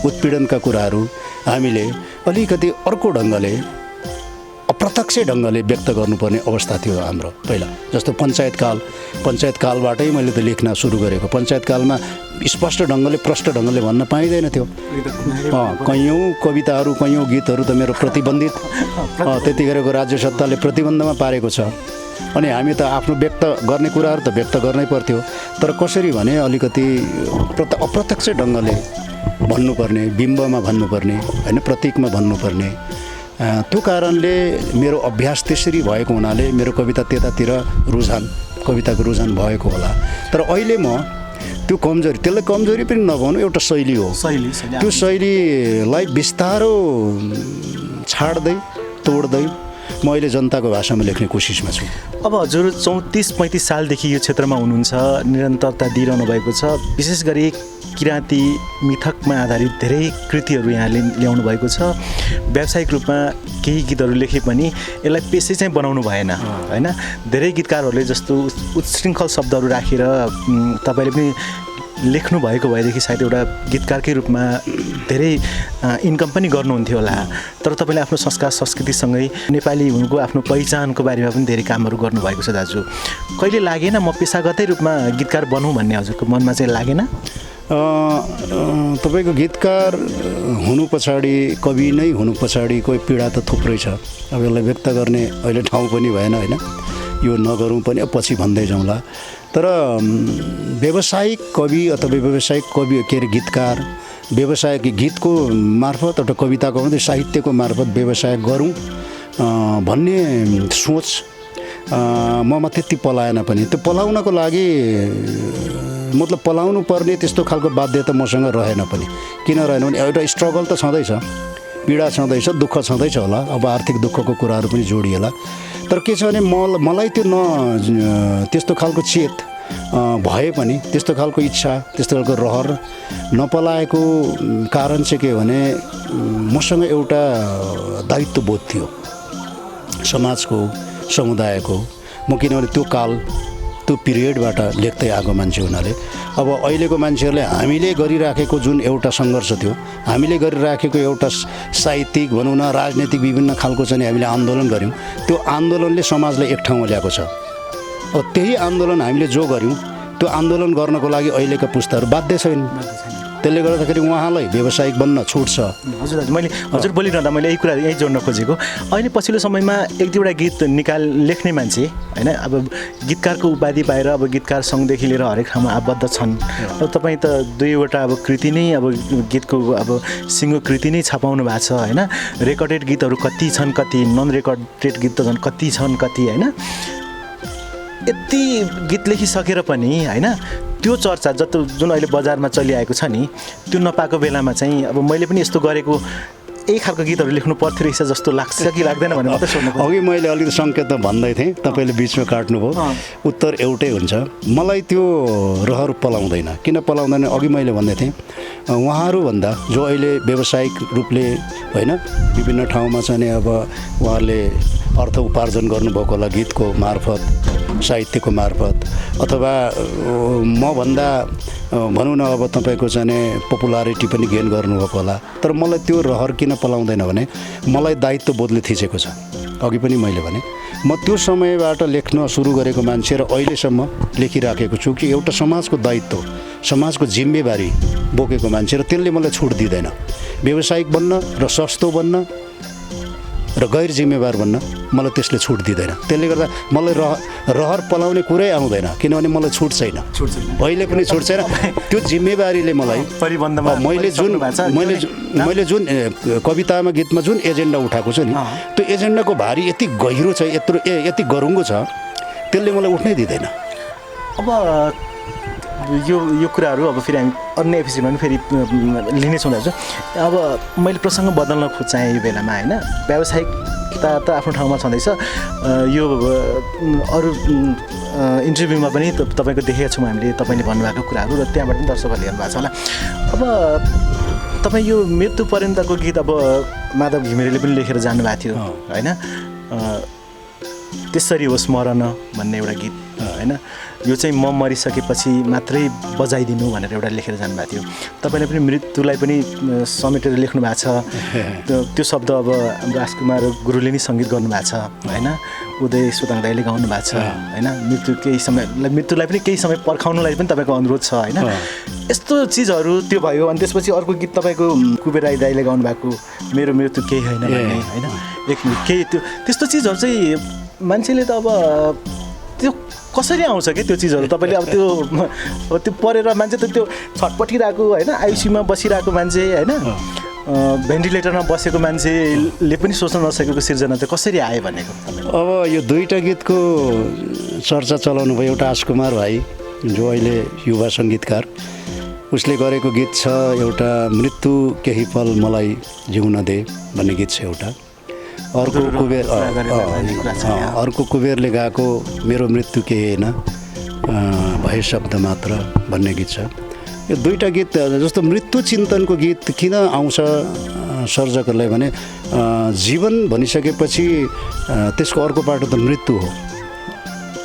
A: उत्पीडनका कुराहरू हामीले अलिकति अर्को ढङ्गले, अप्रत्यक्ष ढङ्गले व्यक्त गर्नुपर्ने अवस्था थियो हाम्रो पहिला। जस्तो पञ्चायतकालबाटै मैले त लेख्न सुरु गरेको। पञ्चायतकालमा स्पष्ट ढङ्गले, प्रष्ट ढङ्गले भन्न पाइँदैन थियो। कैयौँ कविताहरू, कैयौँ गीतहरू त मेरो प्रतिबन्धित, त्यतिखेरको राज्य सत्ताले प्रतिबन्धमा पारेको छ। अनि हामी त आफ्नो व्यक्त गर्ने कुराहरू त व्यक्त गर्नै पर्थ्यो, तर कसरी भने अलिकति अप्रत्यक्ष ढङ्गले भन्नुपर्ने, बिम्बमा भन्नुपर्ने होइन, प्रतीकमा भन्नुपर्ने। त्यो कारणले मेरो अभ्यास त्यसरी भएको हुनाले मेरो कविता त्यतातिर कविताको रुझान भएको होला। तर अहिले म त्यो कमजोरी, त्यसलाई कमजोरी पनि नभनौँ, एउटा शैली हो। त्यो शैलीलाई बिस्तारो छाड्दै तोड्दै म अहिले जनताको भाषामा लेख्ने कोसिसमा छु।
C: अब हजुर 34-35 सालदेखि यो क्षेत्रमा हुनुहुन्छ, निरन्तरता दिइरहनु भएको छ। विशेष गरी किराँती मिथकमा आधारित धेरै कृतिहरू यहाँले ल्याउनु भएको छ। व्यावसायिक रूपमा केही गीतहरू लेखे पनि यसलाई पेसै चाहिँ बनाउनु भएन होइन। धेरै गीतकारहरूले जस्तो उच्छृङ्खल शब्दहरू राखेर तपाईँले पनि लेख्नु भएको भएदेखि सायद एउटा गीतकारकै रूपमा धेरै इन्कम पनि गर्नुहुन्थ्यो होला। तर तपाईँले आफ्नो संस्कार संस्कृतिसँगै नेपाली हुनुको आफ्नो पहिचानको बारेमा पनि धेरै कामहरू गर्नुभएको छ दाजु। कहिले लागेन म पेसागतै रूपमा गीतकार बनौँ भन्ने हजुरको मनमा चाहिँ लागेन?
A: तपाईँको गीतकार हुनु पछाडि, कवि नै हुनु पछाडि कोही पीडा त थुप्रै छ। अब यसलाई व्यक्त गर्ने अहिले ठाउँ पनि भएन होइन, यो नगरौँ पनि, अब पछि भन्दै जाउँला। तर व्यावसायिक कवि अथवा व्यावसायिक कवि के अरे गीतकार, व्यवसायिक गीतको मार्फत एउटा कविताको मात्रै साहित्यको मार्फत व्यवसाय गरौँ भन्ने सोच ममा त्यति पलाएन पनि। त्यो पलाउनको लागि मतलब पलाउनु पर्ने त्यस्तो खालको बाध्यता मसँग रहेन पनि। किन रहेन भने एउटा स्ट्रगल त छँदैछ, पीडा छँदैछ, दुःख छँदैछ होला, अब आर्थिक दुःखको कुराहरू पनि जोडिएला। तर के छ भने मलाई त्यो त्यस्तो खालको चेत भए पनि, त्यस्तो खालको इच्छा, त्यस्तो खालको रहर नपलाएको कारण चाहिँ के भने मसँग एउटा दायित्वबोध थियो समाजको, समुदायको। म किनभने त्यो काल, त्यो पिरियडबाट लेख्दै आएको मान्छे हुनाले अब अहिलेको मान्छेहरूले हामीले गरिराखेको जुन एउटा सङ्घर्ष थियो, हामीले गरिराखेको एउटा साहित्यिक भनौँ न, राजनैतिक विभिन्न खालको चाहिँ हामीले आन्दोलन गऱ्यौँ। त्यो आन्दोलनले समाजलाई एक ठाउँमा ल्याएको छ। अब त्यही आन्दोलन हामीले जो गऱ्यौँ, त्यो आन्दोलन गर्नको लागि अहिलेका पुस्ताहरू बाध्य छैन। त्यसले गर्दाखेरि उहाँलाई व्यावसायिक बन्न छुट छ।
C: हजुर मैले हजुर बोलिरहँदा मैले यही कुरा यही जोड्न खोजेको। अहिले पछिल्लो समयमा एक दुईवटा गीत लेख्ने मान्छे होइन, अब गीतकारको उपाधि पाएर अब गीतकार सङ्घदेखि लिएर हरेक ठाउँमा आबद्ध छन्। अब तपाईँ त 2वटा अब कृति नै, अब गीतको अब सिङ्गो कृति नै छपाउनु भएको छ होइन। रेकर्डेड गीतहरू कति छन्, कति नन रेकर्डेड गीत त झन् कति छन्, कति होइन। यति गीत लेखिसकेर पनि होइन त्यो चर्चा जुन अहिले बजारमा चलिआएको छ नि, त्यो नपाएको बेलामा चाहिँ अब मैले पनि यस्तो गरेको यही खालको गीतहरू लेख्नु पर्थ्यो रहेछ जस्तो लाग्छ कि लाग्दैन भने मात्रै सोध्नु।
A: अघि मैले अलिकति सङ्केत त भन्दै थिएँ, तपाईँले बिचमा काट्नुभयो। उत्तर एउटै हुन्छ। मलाई त्यो रहर पलाउँदैन। किन पलाउँदैन? अघि मैले भन्दै थिएँ, उहाँहरूभन्दा जो अहिले व्यावसायिक रूपले होइन विभिन्न ठाउँमा चाहिँ अब उहाँहरूले अर्थ उपार्जन गर्नुभएको होला गीतको मार्फत, साहित्यको मार्फत, अथवा मभन्दा भनौँ न अब तपाईँको चाहिँ पपुलारिटी पनि गेन गर्नुभएको होला। तर मलाई त्यो रहर किन पलाउँदैन भने मलाई दायित्वबोधले थिचेको छ। अघि पनि मैले भने म त्यो समयबाट लेख्न सुरु गरेको मान्छे र अहिलेसम्म लेखिराखेको छु कि एउटा समाजको दायित्व, समाजको जिम्मेवारी बोकेको मान्छे, र त्यसले मलाई छुट दिँदैन। व्यावसायिक बन्न र सस्तो बन्न र गैर जिम्मेवार भन्न मलाई त्यसले छुट दिँदैन। त्यसले गर्दा मलाई रहर पलाउने कुरै आउँदैन, किनभने मलाई छुट छैन, अहिले पनि छुट छैन। त्यो जिम्मेवारीले मलाई
C: परिबन्धमा
A: मैले जुन कवितामा गीतमा जुन एजेन्डा उठाएको छु नि, त्यो एजेन्डाको भारी यति गहिरो छ, यति गरुङ्गो छ, त्यसले मलाई उठ्नै दिँदैन।
C: अब यो कुराहरू अब फेरि हामी अन्य एपिसोडमा पनि फेरि लिनेछौँ दाजु। अब मैले प्रसङ्ग बदल्न चाहेँ यो बेलामा, होइन, व्यावसायिकता त आफ्नो ठाउँमा छँदैछ। यो अरू इन्टरभ्यूमा पनि तपाईँको देखेका छौँ हामीले, तपाईँले भन्नुभएको कुराहरू, र त्यहाँबाट पनि दर्शकहरूले हेर्नु भएको छ होला। अब तपाईँ यो मृत्यु पर्यन्तको गीत अब माधव घिमिरेले पनि लेखेर जानुभएको थियो, होइन, त्यसरी होस् मरन भन्ने एउटा गीत, होइन, यो चाहिँ म मरिसकेपछि मात्रै बजाइदिनु भनेर एउटा लेखेर जानुभएको थियो। तपाईँले पनि मृत्युलाई पनि समेटेर लेख्नु भएको छ। त्यो शब्द अब हाम्रो राजकुमार गुरुले नै सङ्गीत गर्नुभएको छ, होइन, उदय सुदाङ दाइले गाउनु भएको छ, होइन, मृत्युलाई पनि केही समय पर्खाउनुलाई पनि तपाईँको अनुरोध छ, होइन। यस्तो चिजहरू त्यो भयो। अनि त्यसपछि अर्को गीत तपाईँको कुबेर राई दाइले गाउनुभएको मेरो मृत्यु केही होइन भन्ने, होइन, केही त्यस्तो चिजहरू चाहिँ मान्छेले त अब त्यो कसरी आउँछ कि त्यो चिजहरू? तपाईँले अब त्यो पढेर मान्छे त त्यो छटपटिरहेको, होइन, आइसियुमा बसिरहेको मान्छे, होइन, भेन्टिलेटरमा बसेको मान्छेले पनि सोच्न नसकेको सिर्जना चाहिँ कसरी आयो भनेको?
A: अब यो दुईवटा गीतको चर्चा चलाउनु भयो। एउटा राजकुमार भाइ जो अहिले युवा सङ्गीतकार, उसले गरेको गीत छ एउटा मृत्यु केही पल मलाई जिउन दे भन्ने गीत छ एउटा। अर्को कुबेरले गाएको मेरो मृत्यु केही होइन भए शब्द मात्र भन्ने गीत छ। यो दुईवटा गीत जस्तो मृत्यु चिन्तनको गीत किन आउँछ सर्जकहरूलाई भने जीवन भनिसकेपछि त्यसको अर्को पाटो त मृत्यु हो,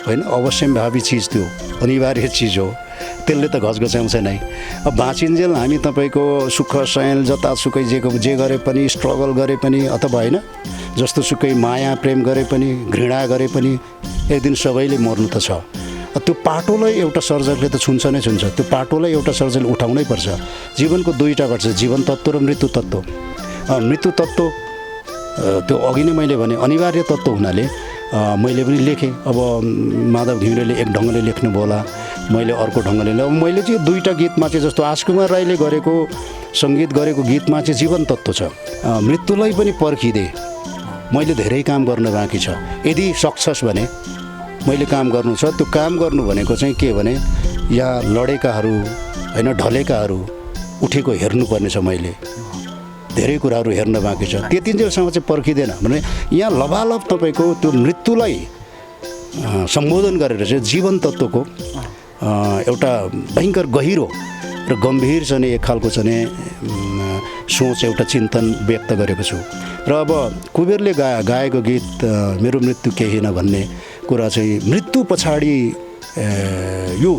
A: होइन, अवश्यम्भावी चिज, त्यो अनिवार्य चिज हो, त्यसले त घचघच्याउँछ नै। अब बाँचिन्जेल हामी तपाईँको सुख सयल जतासुकै जे गरे पनि, स्ट्रगल गरे पनि, अथवा होइन जस्तो सुकै माया प्रेम गरे पनि, घृणा गरे पनि, एक दिन सबैले मर्नु त छ। त्यो पाटोलाई एउटा सर्जकले त छुन्छ नै छुन्छ। त्यो पाटोलाई एउटा सर्जकले उठाउनै पर्छ। जीवनको दुईवटा पर्छ, जीवन तत्त्व र मृत्यु तत्त्व। मृत्यु तत्त्व त्यो अघि नै मैले भने अनिवार्य तत्त्व हुनाले मैले पनि लेखेँ। अब माधव घिमिरेले एक ढङ्गले लेख्नुभयो होला, मैले अर्को ढङ्गले। अब मैले चाहिँ दुईवटा गीतमा चाहिँ जस्तो राजकुमार राईले गरेको सङ्गीत गरेको गीतमा चाहिँ जीवन तत्त्व छ। मृत्युलाई पनि पर्खिदे, मैले धेरै काम गर्न बाँकी छ, यदि सक्छस् भने मैले काम गर्नु छ। त्यो काम गर्नु भनेको चाहिँ के भने यहाँ लडेकाहरू, होइन, ढलेकाहरू उठेको हेर्नुपर्ने छ। मैले धेरै कुराहरू हेर्न बाँकी छ, त्यतिन्जेलसम्म चाहिँ पर्खिँदैन भने यहाँ लबालब तपाईँको त्यो मृत्युलाई सम्बोधन गरेर चाहिँ जीवन तत्त्वको एउटा भयङ्कर गहिरो र गम्भीर चाहिँ एक खालको चाहिँ सोच, एउटा चिन्तन व्यक्त गरेको छु। र अब कुबेरले गाएको गीत मेरो मृत्यु केही होइन भन्ने कुरा चाहिँ मृत्यु पछाडि यो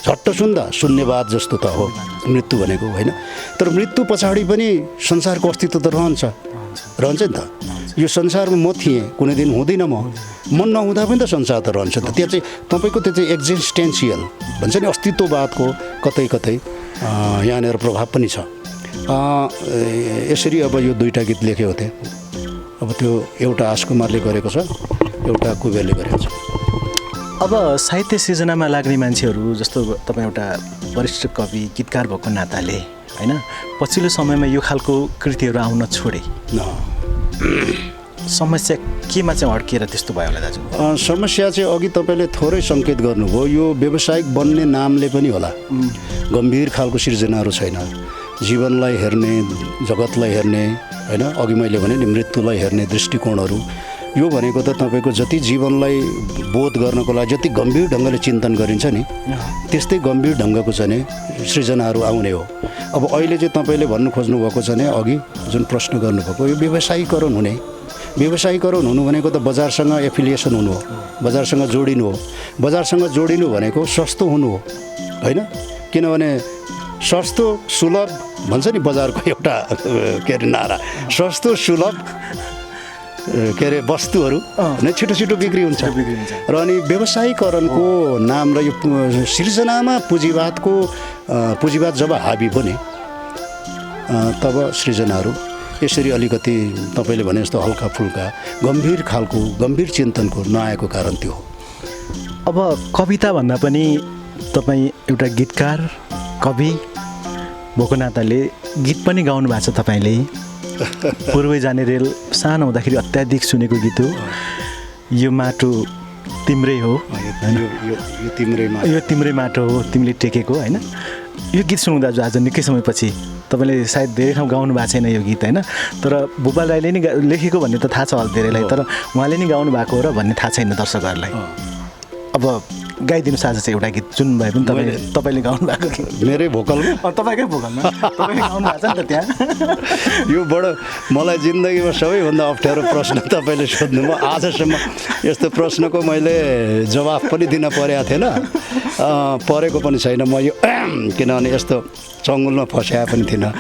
A: झट्ट सुन्दा शून्यवाद जस्तो त हो मृत्यु भनेको, होइन, तर मृत्यु पछाडि पनि संसारको अस्तित्व त रहन्छ नि त। यो संसारमा म थिएँ, कुनै दिन हुँदिनँ, म नहुँदा पनि त संसार त रहन्छ त। त्यो चाहिँ तपाईँको त्यो चाहिँ एक्जिस्टेन्सियल भन्छ नि, अस्तित्ववादको कतै कतै यहाँनिर प्रभाव पनि छ। यसरी अब यो दुईवटा गीत लेखेको थिएँ। अब त्यो एउटा राजकुमारले गरेको छ, एउटा कुबेरले गरेको छ।
C: अब साहित्य सिर्जनामा लाग्ने मान्छेहरू जस्तो तपाईँ एउटा वरिष्ठ कवि गीतकार भएको नाताले, होइन, पछिल्लो समयमा यो खालको कृतिहरू आउन छोडे, समस्या केमा चाहिँ अड्किएर त्यस्तो भयो होला दाजु?
A: समस्या चाहिँ अघि तपाईँले थोरै सङ्केत गर्नुभयो, यो व्यावसायिक बन्ने नामले पनि होला। गम्भीर खालको सिर्जनाहरू छैन, जीवनलाई हेर्ने, जगतलाई हेर्ने, होइन, अघि मैले भने नि मृत्युलाई हेर्ने दृष्टिकोणहरू। यो भनेको त तपाईँको जति जीवनलाई बोध गर्नको लागि जति गम्भीर ढङ्गले चिन्तन गरिन्छ नि, त्यस्तै गम्भीर ढङ्गको चाहिँ सृजनाहरू आउने हो। अब अहिले चाहिँ तपाईँले भन्नु खोज्नुभएको छ नि, अघि जुन प्रश्न गर्नुभएको, यो व्यवसायीकरण हुने। व्यवसायीकरण हुनु भनेको त बजारसँग एफिलिएसन हुनु हो, बजारसँग जोडिनु हो। बजारसँग जोडिनु भनेको सस्तो हुनु हो, होइन, किनभने सस्तो सुलभ भन्छ नि बजारको एउटा के अरे नारा, सस्तो सुलभ के अरे वस्तुहरू नै छिटो छिटो बिक्री हुन्छ। र अनि व्यवसायीकरणको नाम र यो सृजनामा पुँजीवाद जब हाबी बने तब सृजनाहरू यसरी अलिकति तपाईँले भने जस्तो हल्का फुल्का गम्भीर खालको गम्भीर चिन्तनको नआएको कारण त्यो हो।
C: अब कविता भन्दा पनि तपाईँ एउटा गीतकार कवि भएको नाताले गीत पनि गाउनु भएको छ तपाईँले। पूर्वै जाने रेल सानो हुँदाखेरि अत्याधिक सुनेको गीत हो, यो माटो तिम्रै हो, यो तिम्रै माटो हो तिमीले टेकेको, होइन? यो गीत सुन्दा आज निकै समयपछि तपाईँले सायद धेरै ठाउँ गाउनु भएको छैन यो गीत, होइन? तर भूपाल राईले नि लेखेको भन्ने त थाहा छ होला धेरैलाई, तर उहाँले नि गाउनु भएको हो र भन्ने थाहा छैन दर्शकहरूलाई। अब गाइदिनु आज चाहिँ एउटा गीत जुन भए पनि तपाईँले गाउनु भएको गीत
A: मेरै भोकलमा,
C: तपाईँकै भोकलमा तपाईँले गाउनु भएको छ नि त त्यहाँ।
A: यो बडो मलाई जिन्दगीमा सबैभन्दा अप्ठ्यारो प्रश्न तपाईँले सोध्नुभयो। आजसम्म यस्तो प्रश्नको मैले जवाफ पनि दिन परेको थिएन, परेको पनि छैन। म यो किनभने यस्तो चङ्गुलमा फस्या पनि थिइनँ।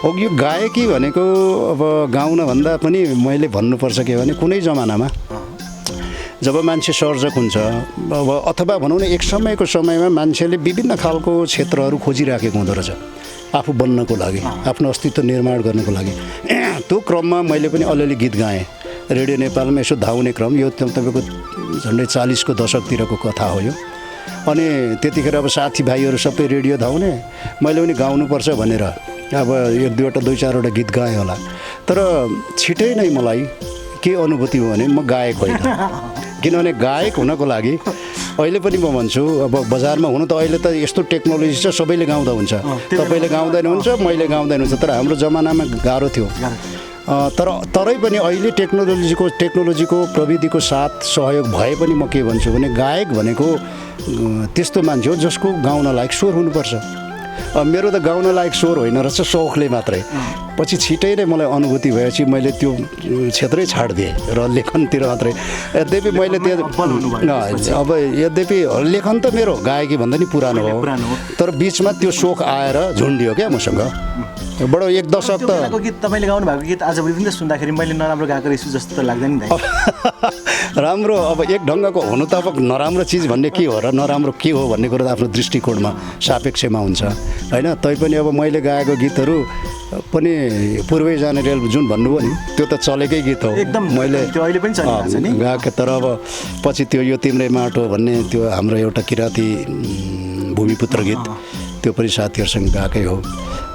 A: अब यो गायकी भनेको अब गाउनभन्दा पनि मैले भन्नुपर्छ के भने कुनै जमानामा जब मान्छे सर्जक हुन्छ अब अथवा भनौँ न एक समयमा मान्छेले विभिन्न खालको क्षेत्रहरू खोजिराखेको हुँदो रहेछ आफू बन्नको लागि, आफ्नो अस्तित्व निर्माण गर्नको लागि। त्यो क्रममा मैले पनि अलिअलि गीत गाएँ रेडियो नेपालमा यसो धाउने क्रम। यो तपाईँको झन्डै 40को दशकतिरको कथा हो यो। अनि त्यतिखेर अब साथीभाइहरू सबै रेडियो धाउने, मैले पनि गाउनुपर्छ भनेर अब एक दुईवटा दुई चारवटा गीत गाएँ होला। तर छिटै नै मलाई के अनुभूति हो भने म गायक होइन। किनभने गायक हुनको लागि अहिले पनि म भन्छु अब बजारमा हुनु त अहिले त यस्तो टेक्नोलोजी छ सबैले गाउँदा हुन्छ, तपाईँले गाउँदैन हुन्छ, मैले गाउँदैन हुन्छ। तर हाम्रो जमानामा गाह्रो थियो। तरै पनि अहिले टेक्नोलोजीको प्रविधिको साथ सहयोग भए पनि म के भन्छु भने गायक भनेको त्यस्तो मान्छे हो जसको गाउन लायक स्वर हुनुपर्छ। मेरो त गाउन लायक स्वर होइन रहेछ, सौखले मात्रै। पछि छिटै नै मलाई अनुभूति भएपछि मैले त्यो क्षेत्रै छाडिदिएँ र लेखनतिर मात्रै। यद्यपि मैले अब यद्यपि लेखन त मेरो गायकी भन्दा नि पुरानो हो, तर बिचमा त्यो सोख आएर झुन्डियो क्या मसँग। बडो एक दशक त
C: गीत तपाईँले गाउनु भएको गीत आज विभिन्न सुन्दाखेरि मैले नराम्रो गाएको रहेछु जस्तो त लाग्दैन नि।
A: राम्रो अब एक ढङ्गको हुनु त अब नराम्रो चिज भन्ने के हो र नराम्रो के हो भन्ने कुरो त आफ्नो दृष्टिकोणमा सापेक्षमा हुन्छ, होइन? तैपनि अब मैले गाएको गीतहरू पनि पूर्वै जाने रेल जुन भन्नुभयो नि त्यो त चलेकै गीत हो
C: एकदम।
A: मैले
C: त्यो अहिले पनि चलिरहेको छ नि
A: गाएको। तर अब पछि त्यो यो तिम्रै माटो भन्ने त्यो हाम्रो एउटा किराँती भूमिपुत्र गीत त्यो पनि साथीहरूसँग गाएकै हो।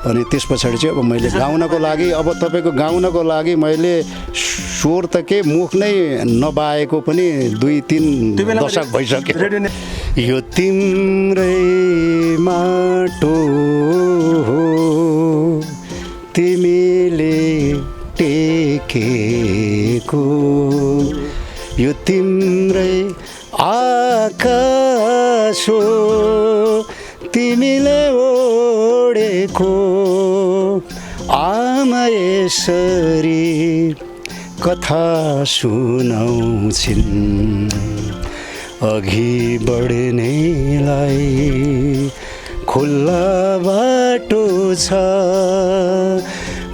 A: अनि त्यस पछाडि चाहिँ अब मैले गाउनको लागि अब तपाईँको गाउनको लागि मैले स्वर त के मुख नै नबाएको पनि 2-3 दशक भइसक्यो। यो तिम्रै माटो हो तिमीले टेकेको, यो तिम्रै आकाश हो तिमीले ओडेको, आमा यसरी कथा सुनाउँछिन् अघि बढ्नेलाई खुल्ला बाटो छ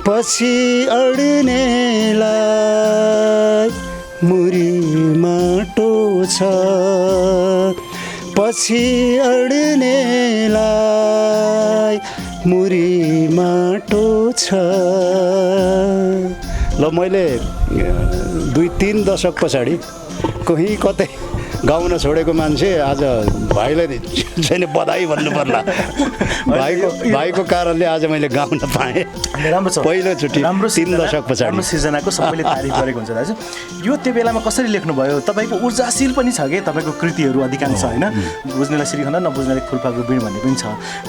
A: पछि अड्नेलाई मुरी माटो छ पछि अड्नेलाई मुरी माटो छ। ल मैले 2-3 दशक पछाडि कहीँ कतै गाउन छोडेको मान्छे आज भाइलाई छैन बधाई भन्नु पर्ला। भाइको कारणले आज मैले गाउन पाएँ।
C: राम्रो छ,
A: पहिलोचोटि 3 दशक पछाडि।
C: राम्रो सिर्जनाको सबैले तारिफ गरेको हुन्छ दाजु। यो त्यो बेलामा कसरी लेख्नुभयो? तपाईँको ऊर्जाशील पनि छ कि तपाईँको कृतिहरू अधिकांश, होइन? बुझ्नेलाई श्रीखण्ड नबुझ्नेलाई फुलपाको बिण भन्ने पनि छ।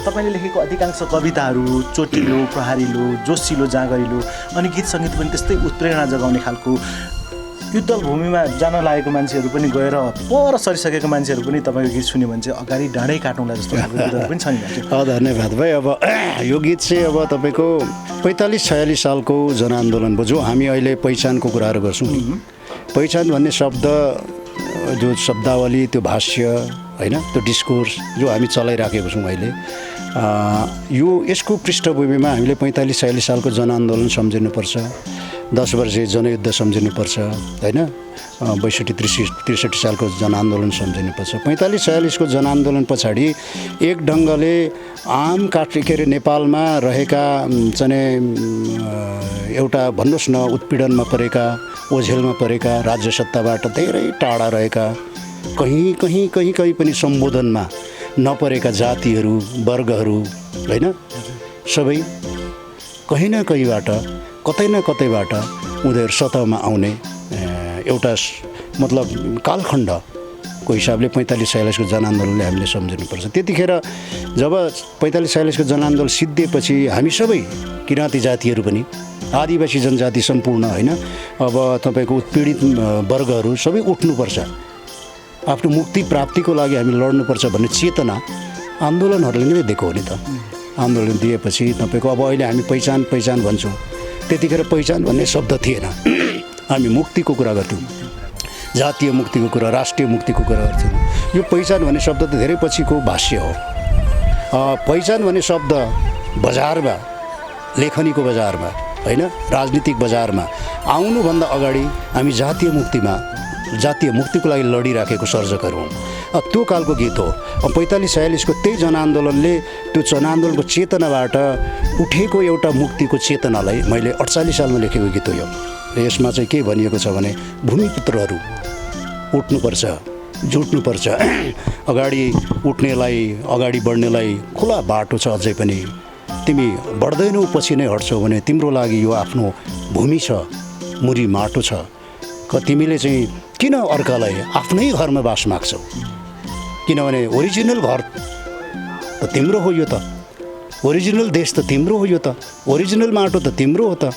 C: तपाईँले लेखेको अधिकांश कविताहरू चोटिलो, प्रहारिलो, जोसिलो, जाँगरिलो अनि गीत सङ्गीत पनि त्यस्तै उत्प्रेरणा जगाउने खालको। युद्ध भूमिमा जान लागेको मान्छेहरू पनि गएर पर सरिसकेको मान्छेहरू पनि तपाईँको गीत सुन्यो भने चाहिँ अगाडि डाँडै काटौँला जस्तो खालको गीतहरू पनि छ नि।
A: धन्यवाद भाइ। अब यो गीत चाहिँ अब तपाईँको 45-46 सालको जनआन्दोलन भयो, जो हामी अहिले पहिचानको कुराहरू गर्छौँ। पहिचान भन्ने शब्द जो शब्दावली त्यो भाष्य होइन त्यो डिस्कोर्स जो हामी चलाइराखेको छौँ अहिले, यो यसको पृष्ठभूमिमा हामीले 45-46 सालको जनआन्दोलन सम्झिनुपर्छ। 10 वर्षे जनयुद्ध सम्झिनुपर्छ होइन, 62-63 सालको जनआन्दोलन सम्झिनुपर्छ। 45-46को जनआन्दोलन पछाडि एक ढङ्गले आम नेपालमा रहेका चाहिँ एउटा भन्नुहोस् न उत्पीडनमा परेका, ओझेलमा परेका, राज्य सत्ताबाट धेरै टाढा रहेका, कहीँ पनि सम्बोधनमा नपरेका जातिहरू, वर्गहरू होइन, सबै कहीँ न कहीँबाट, कतै न कतैबाट उनीहरू सतहमा आउने एउटा मतलब कालखण्डको हिसाबले 45-46को जनआन्दोलनले हामीले सम्झिनुपर्छ। त्यतिखेर जब 45-46को जनआन्दोलन सिद्धिएपछि हामी सबै किराँती जातिहरू पनि, आदिवासी जनजाति सम्पूर्ण होइन, अब तपाईँको उत्पीडित वर्गहरू सबै उठ्नुपर्छ, आफ्नो मुक्ति प्राप्तिको लागि हामी लड्नुपर्छ भन्ने चेतना आन्दोलनहरूले नै दिएको हो नि त। आन्दोलन दिएपछि तपाईँको अब अहिले हामी पहिचान भन्छौँ, त्यतिखेर पहिचान भन्ने शब्द थिएन। हामी मुक्तिको कुरा गर्थ्यौँ, जातीय मुक्तिको कुरा, राष्ट्रिय मुक्तिको कुरा गर्थ्यौँ। यो पहिचान भन्ने शब्द त धेरै पछिको भाष्य हो। पहिचान भन्ने शब्द बजारमा, लेखनीको बजारमा होइन, राजनीतिक बजारमा आउनुभन्दा अगाडि हामी जातीय मुक्तिको लागि लडिराखेको सर्जकहरू हौँ। त्यो कालको गीत हो। 45-46को त्यही जनआन्दोलनले त्यो जनआन्दोलनको चेतनाबाट उठेको एउटा मुक्तिको चेतनालाई मैले 48 सालमा लेखेको गीत हो यो। र यसमा चाहिँ के भनिएको छ भने भूमिपुत्रहरू उठ्नुपर्छ, जुट्नुपर्छ, अगाडि उठ्नेलाई, अगाडि बढ्नेलाई खुला बाटो छ अझै पनि। तिमी बढ्दैनौ पछि नै हट्छौ भने तिम्रो लागि यो आफ्नो भूमि छ, मुरी माटो छ। तिमीले चाहिँ किन अर्कालाई आफ्नै घरमा बास माग्छौ? किनभने ओरिजिनल घर त तिम्रो हो, यो त ओरिजिनल देश त तिम्रो हो, यो त ओरिजिनल माटो त तिम्रो हो त,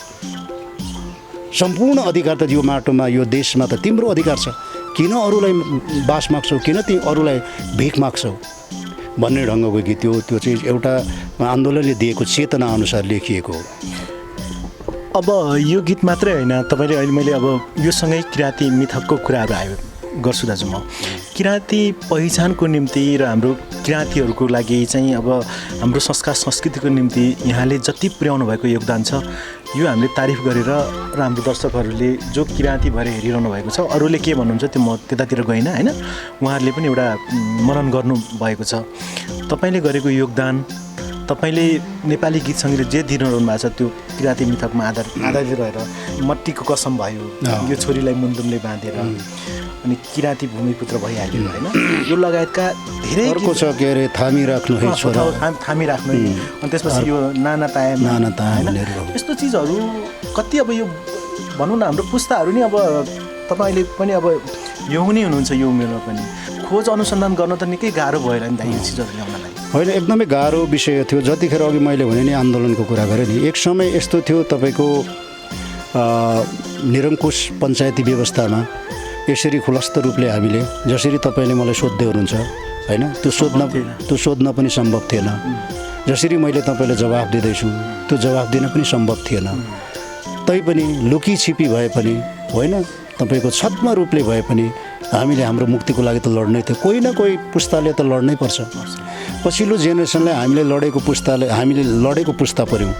A: सम्पूर्ण अधिकार त यो माटोमा, यो देशमा त तिम्रो अधिकार छ। किन अरूलाई बास माग्छौ, किन ती अरूलाई भिख माग्छौ भन्ने ढङ्गको गीत हो। त्यो चाहिँ एउटा आन्दोलनले दिएको चेतना अनुसार लेखिएको हो।
C: अब यो गीत मात्रै होइन, तपाईँले अहिले मैले अब योसँगै किराँती मिथकको कुराहरू आयो गर्छु दाजु। म किराँती पहिचानको निम्ति र हाम्रो किराँतीहरूको लागि चाहिँ अब हाम्रो संस्कार संस्कृतिको निम्ति यहाँले जति पुर्याउनु भएको योगदान छ यो हामीले तारिफ गरेर र हाम्रो दर्शकहरूले जो किराँती भएर हेरिरहनु भएको छ, अरूले के भन्नुहुन्छ त्यो म त्यतातिर गइनँ होइन, उहाँहरूले पनि एउटा मनन गर्नुभएको छ। तपाईँले गरेको योगदान, तपाईँले नेपाली गीत सङ्गीत जे दिइरहनु भएको छ त्यो किराँती मिथकमा आधारित रहेर मट्टीको कसम भयो, यो छोरीलाई मुन्दुमले बाँधेर, अनि किराँती भूमिपुत्र भइहाल्यो होइन, यो लगायतका धेरै
A: अर्को छ के अरे थामी राख्नु है छोरा,
C: थामी राख्नु, अनि त्यसपछि यो नाना ताया यस्तो चिजहरू कति अब यो भनौँ न हाम्रो पुस्ताहरू नि अब तपाईँले पनि अब यौवनी हुनुहुन्छ, यो उमेरमा पनि खोज अनुसन्धान गर्न त निकै गाह्रो भएर नि त यो चिजहरू ल्याउनलाई।
A: होइन, एकदमै गाह्रो विषय थियो। जतिखेर अघि मैले भने नि आन्दोलनको कुरा गरेँ नि, एक समय यस्तो थियो तपाईँको निरङ्कुश पञ्चायती व्यवस्थामा यसरी खुलस्त रूपले हामीले जसरी तपाईँले मलाई सोध्दै हुनुहुन्छ होइन, त्यो सोध्न पनि सम्भव थिएन। जसरी मैले तपाईँलाई जवाफ दिँदैछु त्यो जवाफ दिन पनि सम्भव थिएन। तैपनि लुकी छिपी भए पनि होइन, तपाईँको छद्म रूपले भए पनि हामीले हाम्रो मुक्तिको लागि त लड्नै थियो। कोही न कोही पुस्ताले त लड्नै पर्छ। पछिल्लो जेनेरेसनलाई हामीले लडेको पुस्ता पऱ्यौँ।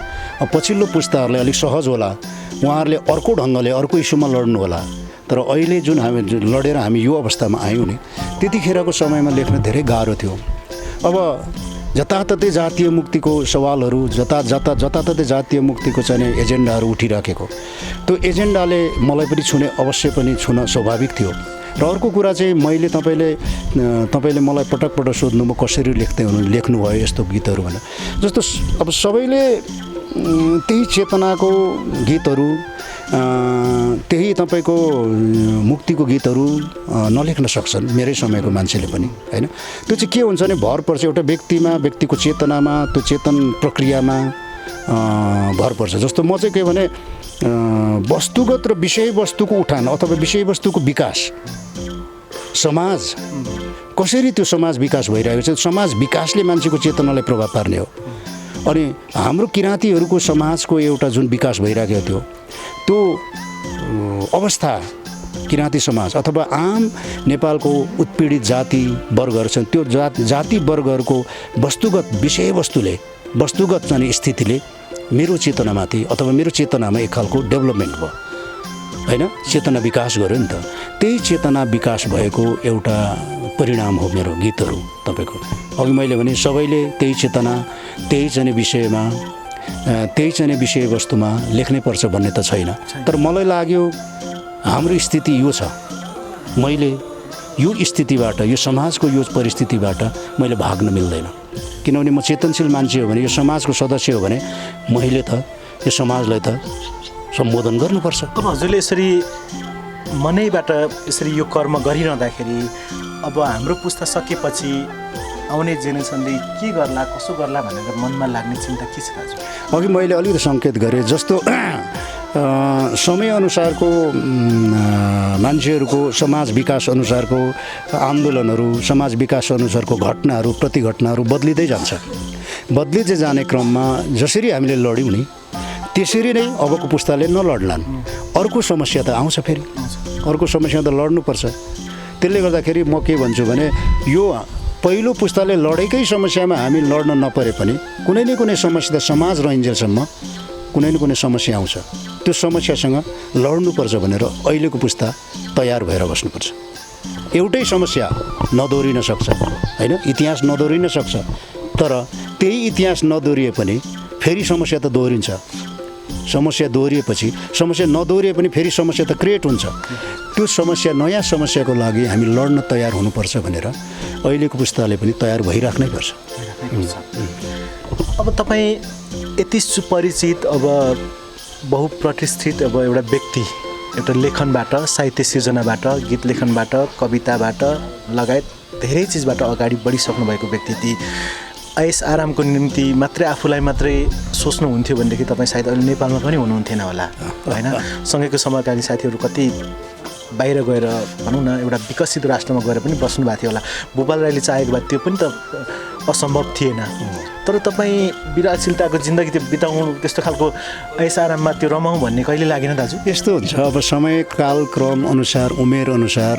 A: पछिल्लो पुस्ताहरूलाई अलिक सहज होला, उहाँहरूले अर्को ढङ्गले अर्को इस्युमा लड्नु होला। तर अहिले जुन हामी लडेर हामी यो अवस्थामा आयौँ नि, त्यतिखेरको समयमा लेख्न धेरै गाह्रो थियो। अब जताततै जातीय मुक्तिको सवालहरू, जताततै जातीय मुक्तिको चाहिँ एजेन्डाहरू उठिराखेको, त्यो एजेन्डाले मलाई पनि अवश्य पनि छुन स्वाभाविक थियो। र अर्को कुरा चाहिँ मैले तपाईँले मलाई पटक सोध्नुभयो कसरी लेख्नुभयो यस्तो गीतहरू भनेर। जस्तो अब सबैले त्यही चेतनाको गीतहरू, त्यही तपाईँको मुक्तिको गीतहरू नलेख्न सक्छन् मेरै समयको मान्छेले पनि होइन। त्यो चाहिँ के हुन्छ भने भर पर्छ एउटा व्यक्तिमा, व्यक्तिको चेतनामा, त्यो चेतन प्रक्रियामा भर पर्छ। जस्तो म चाहिँ के भने वस्तुगत र विषयवस्तुको उठान अथवा विषयवस्तुको विकास, समाज कसरी त्यो समाज विकास भइरहेको छ, समाज विकासले मान्छेको चेतनालाई प्रभाव पार्ने हो। अनि हाम्रो किराँतीहरूको समाजको एउटा जुन विकास भइरहेको थियो त्यो अवस्था किराँती समाज अथवा आम नेपालको उत्पीडित जाति वर्गहरू छन्, त्यो जाति वर्गहरूको वस्तुगत विषयवस्तुले, वस्तुगत चाहिँ स्थितिले मेरो चेतनामाथि अथवा मेरो चेतनामा एक खालको डेभलपमेन्ट भयो होइन, चेतना विकास गर्यो नि त। त्यही चेतना विकास भएको एउटा परिणाम हो मेरो गीतहरू तपाईँको। अघि मैले भने सबैले त्यही चेतना त्यही चाहिँ विषयमा त्यही चाहिँ विषयवस्तुमा लेख्नै पर्छ भन्ने त छैन। तर मलाई लाग्यो हाम्रो स्थिति यो छ, मैले यो स्थितिबाट यो समाजको यो परिस्थितिबाट मैले भाग्न मिल्दैन। किनभने म चेतनशील मान्छे हो भने, यो समाजको सदस्य हो भने मैले त यो समाजलाई त सम्बोधन गर्नुपर्छ।
C: अब हजुरले यसरी मनैबाट यसरी यो कर्म गरिरहँदाखेरि अब हाम्रो पुस्ता सकेपछि आउने जेनेरेसनले के गर्ला कसो गर्ला भनेर मनमा लाग्ने चिन्ता के छ दाजु?
A: अघि मैले अलिकति सङ्केत गरेँ जस्तो समयअनुसारको मान्छेहरूको समाज विकास अनुसारको आन्दोलनहरू, समाज विकास अनुसारको घटनाहरू, प्रतिघटनाहरू बदलिँदै जान्छ। बदलिँदै जाने क्रममा जसरी हामीले लड्यौँ नि त्यसरी नै अबको पुस्ताले नलड्लान्। अर्को समस्या त आउँछ, फेरि अर्को समस्या त लड्नुपर्छ। त्यसले गर्दाखेरि म के भन्छु भने यो पहिलो पुस्ताले लडेकै समस्यामा हामी लड्न नपरे पनि कुनै न कुनै समस्या त समाज रहन्जेलसम्म कुनै न कुनै समस्या आउँछ। त्यो समस्यासँग लड्नुपर्छ भनेर अहिलेको पुस्ता तयार भएर बस्नुपर्छ। एउटै समस्या नदोहोरिन सक्छ होइन, इतिहास नदोहोरिन सक्छ, तर त्यही इतिहास नदोहोरिए पनि फेरि समस्या त दोहोरिन्छ। समस्या दोहोरिएपछि समस्या नदोहोरिए पनि फेरि समस्या त क्रिएट हुन्छ। त्यो समस्या नयाँ समस्याको लागि हामी लड्न तयार हुनुपर्छ भनेर अहिलेको पुस्ताले पनि तयार भइराख्नै पर्छ।
C: अब तपाईँ यति सुपरिचित अब बहुप्रतिष्ठित अब एउटा व्यक्ति, एउटा लेखनबाट, साहित्य सिर्जनाबाट, गीत लेखनबाट, कविताबाट लगायत धेरै चिजबाट अगाडि बढिसक्नु भएको व्यक्ति, ऐस आरामको निम्ति मात्रै आफूलाई मात्रै सोच्नुहुन्थ्यो भनेदेखि तपाईँ सायद अहिले नेपालमा पनि हुनुहुन्थेन होला होइन। सँगैको समकालीन साथीहरू कति बाहिर गएर भनौँ न एउटा विकसित राष्ट्रमा गएर पनि बस्नु भएको थियो होला। भूपाल राईले चाहेको भए त्यो पनि त असम्भव थिएन। तर तपाईँ विराटशीलताको जिन्दगी त्यो बिताउनु, त्यस्तो खालको ऐस आराममा त्यो रमाउँ भन्ने कहिले लागेन दाजु?
A: यस्तो हुन्छ, अब समय कालक्रम अनुसार, उमेर अनुसार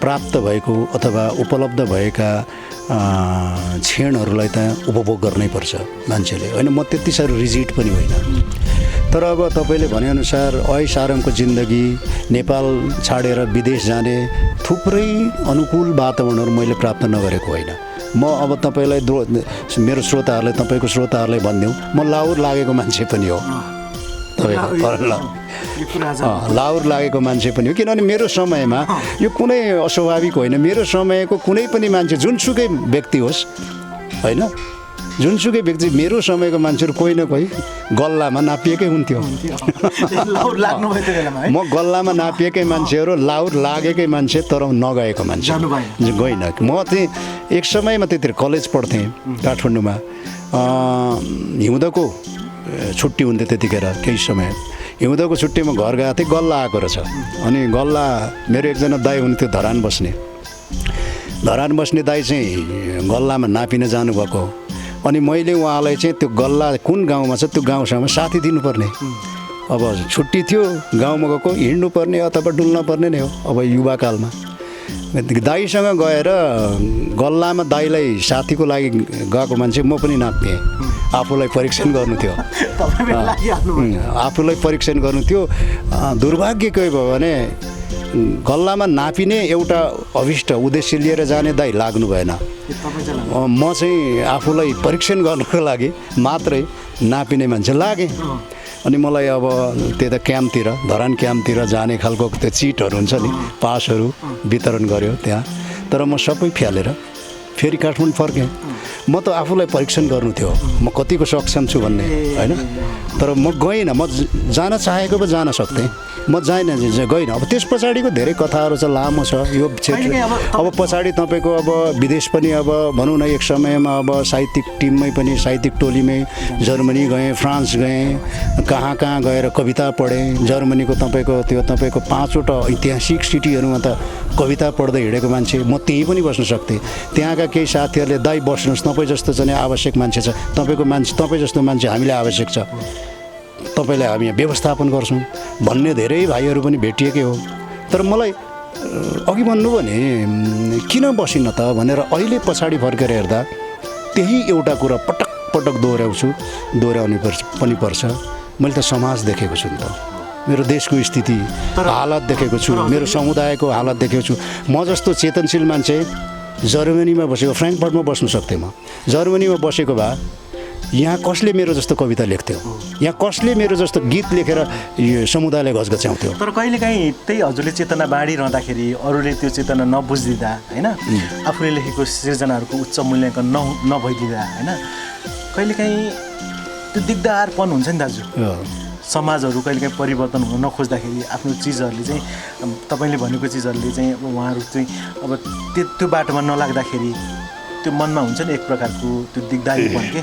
A: प्राप्त भएको अथवा उपलब्ध भएका क्षणहरूलाई त उपभोग गर्नै पर्छ मान्छेले होइन। म त्यति साह्रो रिजिड पनि होइन। तर अब तपाईँले भनेअनुसार ऐस आरामको जिन्दगी, नेपाल छाडेर विदेश जाने थुप्रै अनुकूल वातावरणहरू मैले प्राप्त नगरेको होइन। म अब तपाईँलाई मेरो श्रोताहरूलाई, तपाईँको श्रोताहरूलाई भनिदिउँ, म लाहुर लागेको मान्छे पनि हो। लाहुर लागेको मान्छे पनि हो, किनभने मेरो समयमा यो कुनै अस्वाभाविक होइन। मेरो समयको कुनै पनि मान्छे, जुनसुकै व्यक्ति होस् होइन, जुनसुकै व्यक्ति, मेरो समयको मान्छेहरू कोही न कोही गल्लामा नापिएकै हुन्थ्यो। म गल्लामा नापिएकै मान्छेहरू, लाहुर लागेकै मान्छे तर नगएको मान्छे गइन। म चाहिँ एक समयमा त्यतिर कलेज पढ्थेँ काठमाडौँमा, हिउँदको छुट्टी हुन्थ्यो त्यतिखेर। केही समय हिउँदको छुट्टीमा घर गएको थिएँ, गल्ला आएको रहेछ। अनि गल्ला मेरो एकजना दाइ हुन्थ्यो धरान बस्ने दाइ चाहिँ गल्लामा नापिन जानुभएको। अनि मैले उहाँलाई चाहिँ त्यो गल्ला कुन गाउँमा छ त्यो गाउँसम्म साथी दिनुपर्ने। अब छुट्टी थियो, गाउँमा गएको, हिँड्नुपर्ने अथवा डुल्न पर्ने नै हो अब युवाकालमा। दाइसँग गएर गल्लामा दाइलाई साथीको लागि गएको मान्छे म पनि नाप्थेँ। आफूलाई परीक्षण गर्नु थियो, आफूलाई परीक्षण गर्नु थियो। दुर्भाग्य के भयो भने गल्लामा नापिने एउटा अभिष्ट उद्देश्य लिएर जाने दाइ लाग्नु भएन। म चाहिँ आफूलाई परीक्षण गर्नुको लागि मात्रै नापिने मान्छे लागेँ। अनि मलाई अब त्यता क्याम्पतिर, धरान क्याम्पतिर जाने खालको त्यो चिटहरू हुन्छ नि, पासहरू वितरण गर्यो त्यहाँ। तर म सबै फ्यालेर फेरि काठमाडौँ फर्केँ। म त आफूलाई परीक्षण गर्नु थियो म कतिको सक्षम छु भन्ने होइन। तर म गइनँ, म जान चाहेको पो जान सक्थेँ, म गइनँ। अब त्यस पछाडिको धेरै कथाहरू छ, लामो छ यो क्षेत्र। अब पछाडि तपाईँको अब विदेश पनि, अब भनौँ न एक समयमा अब साहित्यिक टिममै पनि, साहित्यिक टोलीमै जर्मनी गएँ, फ्रान्स गएँ, कहाँ कहाँ गएर कविता पढेँ। जर्मनीको तपाईँको 5वटा ऐतिहासिक सिटीहरूमा त कविता पढ्दै हिँडेको मान्छे म त्यहीँ पनि बस्न सक्थेँ। त्यहाँका केही साथीहरूले दाइ बस्नुहोस्, तपाईँ जस्तो चाहिँ आवश्यक मान्छे छ, तपाईँ जस्तो मान्छे हामीलाई आवश्यक छ, तपाईँलाई हामी व्यवस्थापन गर्छौँ भन्ने धेरै भाइहरू पनि भेटिएकै हो। तर मलाई अघि भन्नु भने किन बसिन त भनेर अहिले पछाडि फर्केर हेर्दा त्यही एउटा कुरा पटक पटक दोहोऱ्याउने पनि पर्छ। मैले त समाज देखेको छु नि त, मेरो देशको स्थिति हालत देखेको छु, मेरो समुदायको हालत देखेको छु। म जस्तो चेतनशील मान्छे जर्मनीमा बसेको, फ्र्याङ्कफर्टमा बस्नु सक्थेँ म। जर्मनीमा बसेको भए यहाँ कसले मेरो जस्तो कविता लेख्थ्यो, यहाँ कसले मेरो जस्तो गीत लेखेर यो समुदायलाई घचघच्याउँथ्यो।
C: तर कहिलेकाहीँ त्यही हजुरले चेतना बाँडिरहँदाखेरि अरूले त्यो चेतना नबुझिदिँदा होइन, आफूले लेखेको सिर्जनाहरूको उच्च मूल्याङ्कन नभइदिँदा होइन, कहिलेकाहीँ त्यो दिगदारपन हुन्छ नि दाजु। समाजहरू कहिलेकाहीँ परिवर्तन हुन नखोज्दाखेरि आफ्नो चिजहरूले चाहिँ तपाईँले भनेको चिजहरूले चाहिँ अब उहाँहरू चाहिँ अब त्यो बाटोमा नलाग्दाखेरि त्यो मनमा हुन्छ नि एक प्रकारको त्यो दिगदारीपन के,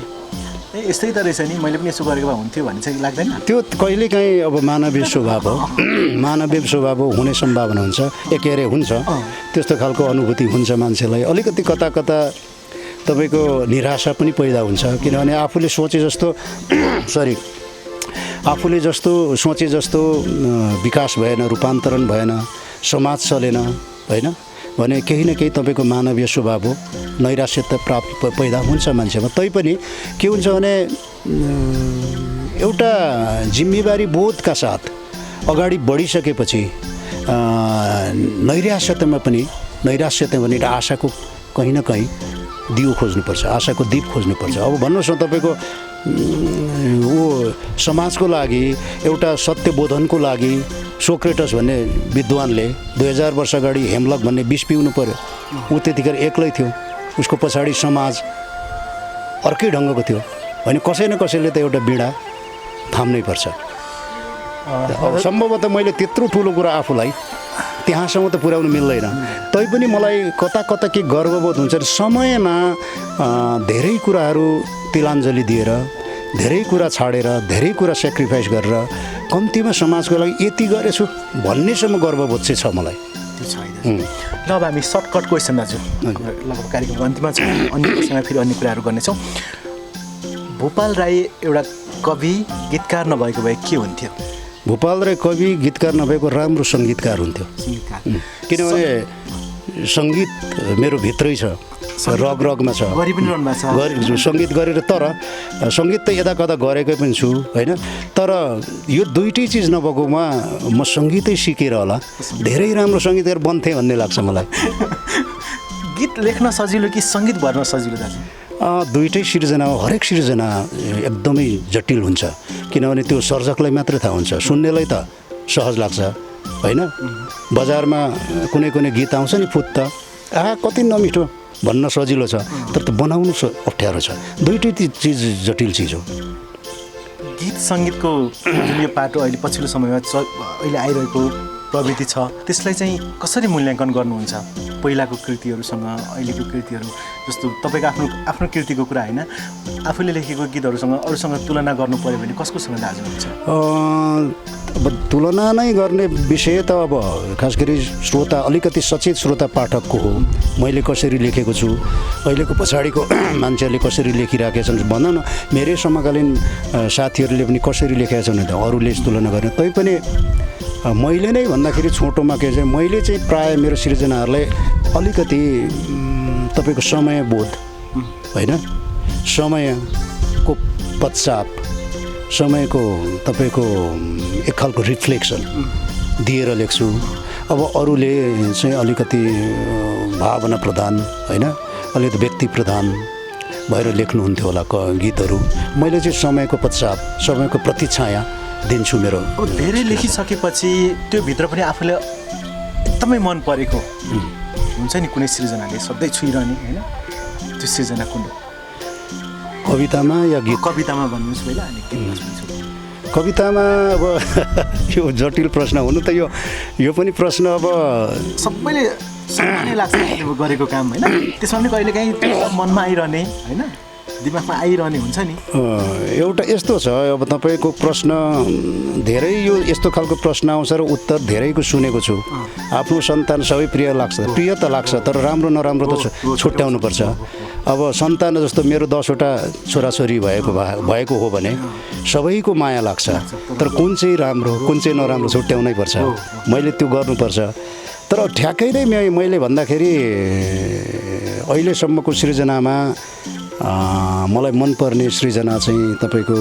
C: यस्तै त रहेछ नि, मैले पनि यसो गरेको भए हुन्थ्यो भन्ने चाहिँ लाग्दैन?
A: त्यो कहिलेकाहीँ अब मानवीय स्वभाव हो, मानवीय स्वभाव हो, हुने सम्भावना हुन्छ, के अरे हुन्छ, त्यस्तो खालको अनुभूति हुन्छ मान्छेलाई। अलिकति कता कता तपाईँको निराशा पनि पैदा हुन्छ, किनभने आफूले सोचे जस्तो आफूले सोचे जस्तो विकास भएन, रूपान्तरण भएन, समाज चलेन होइन भने केही न केही तपाईँको मानवीय स्वभाव हो, नैराश्यता पैदा हुन्छ मान्छेमा। तैपनि के हुन्छ भने एउटा जिम्मेवारी बोधका साथ अगाडि बढिसकेपछि नैराश्यतामा पनि आशाको कहीँ न कहीँ दियो खोज्नुपर्छ, आशाको दीप खोज्नुपर्छ। अब भन्नुहोस् न, तपाईँको समाजको लागि एउटा सत्यबोधनको लागि सोक्रेटस भन्ने विद्वानले 2000 वर्ष अगाडि हेमलक भन्ने विष पिउनु पर्यो। ऊ त्यतिखेर एक्लै थियो, उसको पछाडि समाज अर्कै ढङ्गको थियो भने कसै न कसैले त एउटा बिँडा थाम्नै पर्छ। सम्भवतः मैले त्यत्रो ठुलो कुरा आफूलाई त्यहाँसम्म त पुर्याउनु मिल्दैन, तैपनि मलाई कता कता के गर्वबोध हुन्छ। समयमा धेरै कुराहरू तिलाञ्जली दिएर, धेरै कुरा छाडेर, धेरै कुरा सेक्रिफाइस गरेर कम्तीमा समाजको लागि यति गरेछु भन्नेसम्म गर्वबोध चाहिँ छ मलाई।
C: त्यो छैन। ल अब हामी सर्टकट क्वेसन दाजु, लगभग कार्यक्रमको अन्तिममा छ, अन्य क्वेसनमा फेरि अन्य कुराहरू गर्नेछौँ। भूपाल राई एउटा कवि गीतकार नभएको भए के हुन्थ्यो?
A: भूपाल राई कवि गीतकार नभएको राम्रो सङ्गीतकार हुन्थ्यो। किनभने सङ्गीत मेरो भित्रै छ, रगमा छ, सङ्गीत गरेर, तर सङ्गीत त यता कता गरेकै पनि छु होइन। तर यो दुइटै चिज नभएकोमा म सङ्गीतै सिकेर होला धेरै राम्रो सङ्गीतकार बन्थेँ भन्ने लाग्छ मलाई।
C: गीत लेख्न सजिलो कि सङ्गीत भर्न सजिलो दाजु?
A: दुइटै सिर्जना हो, हरेक सिर्जना एकदमै जटिल हुन्छ, किनभने त्यो सर्जकलाई मात्रै थाहा हुन्छ, सुन्नेलाई त सहज लाग्छ होइन। बजारमा कुनै गीत आउँछ नि फुत्त, कति नमिठो भन्न सजिलो छ, तर त बनाउनु अप्ठ्यारो छ। दुइटै चिज जटिल चिज हो।
C: गीत सङ्गीतको जुन यो पाटो अहिले पछिल्लो समयमा अहिले आइरहेको प्रवृत्ति छ, त्यसलाई चाहिँ कसरी मूल्याङ्कन गर्नुहुन्छ? पहिलाको कृतिहरूसँग अहिलेको कृतिहरू, जस्तो तपाईँको आफ्नो कृतिको कुरा होइन, आफूले लेखेको गीतहरूसँग अरूसँग तुलना गर्नु पऱ्यो भने कसकोसँग दाजु हुन्छ?
A: अब तुलना नै गर्ने विषय त अब खास गरी श्रोता, अलिकति सचेत श्रोता पाठकको हो। मैले कसरी लेखेको छु, अहिलेको पछाडिको मान्छेहरूले कसरी लेखिराखेका छन्, भनौँ न मेरै समकालीन साथीहरूले पनि कसरी लेखेका छन् त अरूले तुलना गर्ने। तैपनि मैले नै भन्दाखेरि छोटोमा के चाहिँ, मैले चाहिँ प्रायः मेरो सृजनाहरूलाई अलिकति तपाईँको समयबोध होइन, समयको पश्चात, समयको तपाईँको एक खालको रिफ्लेक्सन दिएर लेख्छु। अब अरूले चाहिँ अलिकति भावना प्रधान होइन, अलिकति व्यक्ति प्रधान भएर लेख्नुहुन्थ्यो होला गीतहरू। मैले चाहिँ समयको पश्चात, समयको प्रतिछाया दिन्छु मेरो।
C: धेरै लेखिसकेपछि त्यो भित्र पनि आफूले एकदमै मन परेको हुन्छ नि कुनै सृजनाले सधैँ छुइरहने होइन, त्यो सृजना कुन?
A: कवितामा या गीत?
C: कवितामा भन्नुहोस् पहिला, अनि गीतमा सुन्छु।
A: कवितामा अब यो जटिल प्रश्न हुनु त, यो पनि प्रश्न अब
C: सबैले सबै लाग्छ गरेको काम होइन, त्यसमा पनि कहिलेकाहीँ मनमा आइरहने होइन, दिमागमा आइरहने हुन्छ नि।
A: एउटा यस्तो छ, अब तपाईँको प्रश्न धेरै यो यस्तो खालको प्रश्न आउँछ र उत्तर धेरैको सुनेको छु। आफ्नो सन्तान सबै प्रिय त लाग्छ, तर राम्रो नराम्रो त छुट्याउनुपर्छ। अब सन्तान जस्तो मेरो 10 वटा छोराछोरी भएको हो भने सबैको माया लाग्छ, तर कुन चाहिँ राम्रो कुन चाहिँ नराम्रो छुट्याउनै पर्छ, मैले त्यो गर्नुपर्छ। तर ठ्याक्कै नै मैले भन्दाखेरि अहिलेसम्मको सृजनामा मलाई मनपर्ने सृजना चाहिँ तपाईँको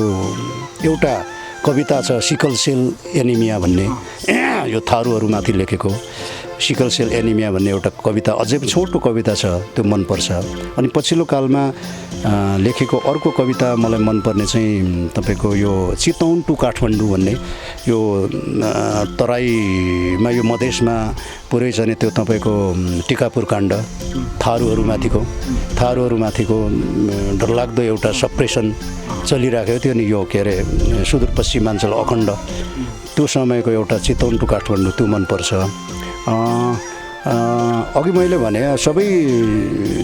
A: एउटा कविता छ सिकल सेल एनिमिया भन्ने यो थारूहरूमाथि लेखेको सिकल सेल एनिमिया भन्ने एउटा कविता अझै पनि छोटो कविता छ त्यो मनपर्छ। अनि पछिल्लो कालमा लेखेको अर्को कविता मलाई मनपर्ने चाहिँ तपाईँको यो चितौन टु काठमाडौँ भन्ने यो तराईमा यो मधेसमा पुरै चाहिँ त्यो तपाईँको टिकापुर काण्ड थारूहरूमाथिको डरलाग्दो एउटा सप्रेसन चलिराखेको थियो नि यो के अरे सुदूरपश्चिमाञ्चल अखण्ड त्यो समयको एउटा चितौन टु काठमाडौँ त्यो मनपर्छ। अघि मैले भने सबै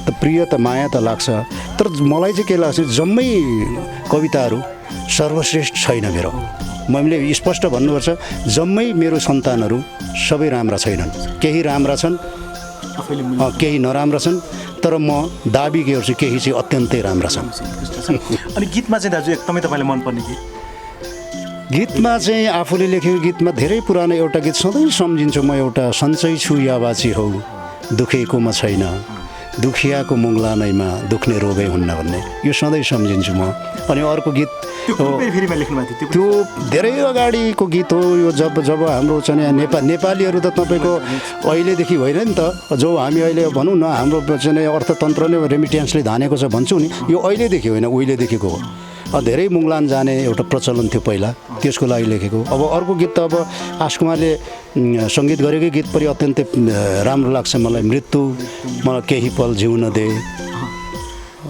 A: त प्रिय त माया त लाग्छ तर मलाई चाहिँ के लाग्छ जम्मै कविताहरू सर्वश्रेष्ठ छैन मेरो। मैले स्पष्ट भन्नुपर्छ जम्मै मेरो सन्तानहरू सबै राम्रा छैनन्, केही राम्रा छन् केही नराम्रा छन् तर म दाबी गर्छु केही चाहिँ अत्यन्तै राम्रा छन्।
C: अनि गीतमा चाहिँ दाजु एकदमै तपाईँलाई मनपर्ने
A: गीतमा चाहिँ आफूले लेखेको गीतमा धेरै पुरानो एउटा गीत सधैँ सम्झिन्छु म एउटा सन्चै छु याबाची हौ दुखेको म छैन दुखियाको मुङ्लानैमा दुख्ने रोगै हुन्न भन्ने यो सधैँ सम्झिन्छु म। अनि अर्को गीत त्यो धेरै अगाडिको गीत हो यो जब हाम्रो चाहिँ नेपालीहरू त तपाईँको अहिलेदेखि होइन नि त जो हामी अहिले भनौँ न हाम्रो चाहिँ अर्थतन्त्र नै रेमिट्यान्सले धानेको छ भन्छौँ नि यो अहिलेदेखि होइन उहिलेदेखिको हो। धेरै मुङ्लान जाने एउटा प्रचलन थियो पहिला त्यसको लागि लेखेको। अब अर्को गीत त अब आशकुमारले सङ्गीत गरेकै गीत पनि अत्यन्तै राम्रो लाग्छ मलाई मृत्यु मलाई केही पल जिउन दे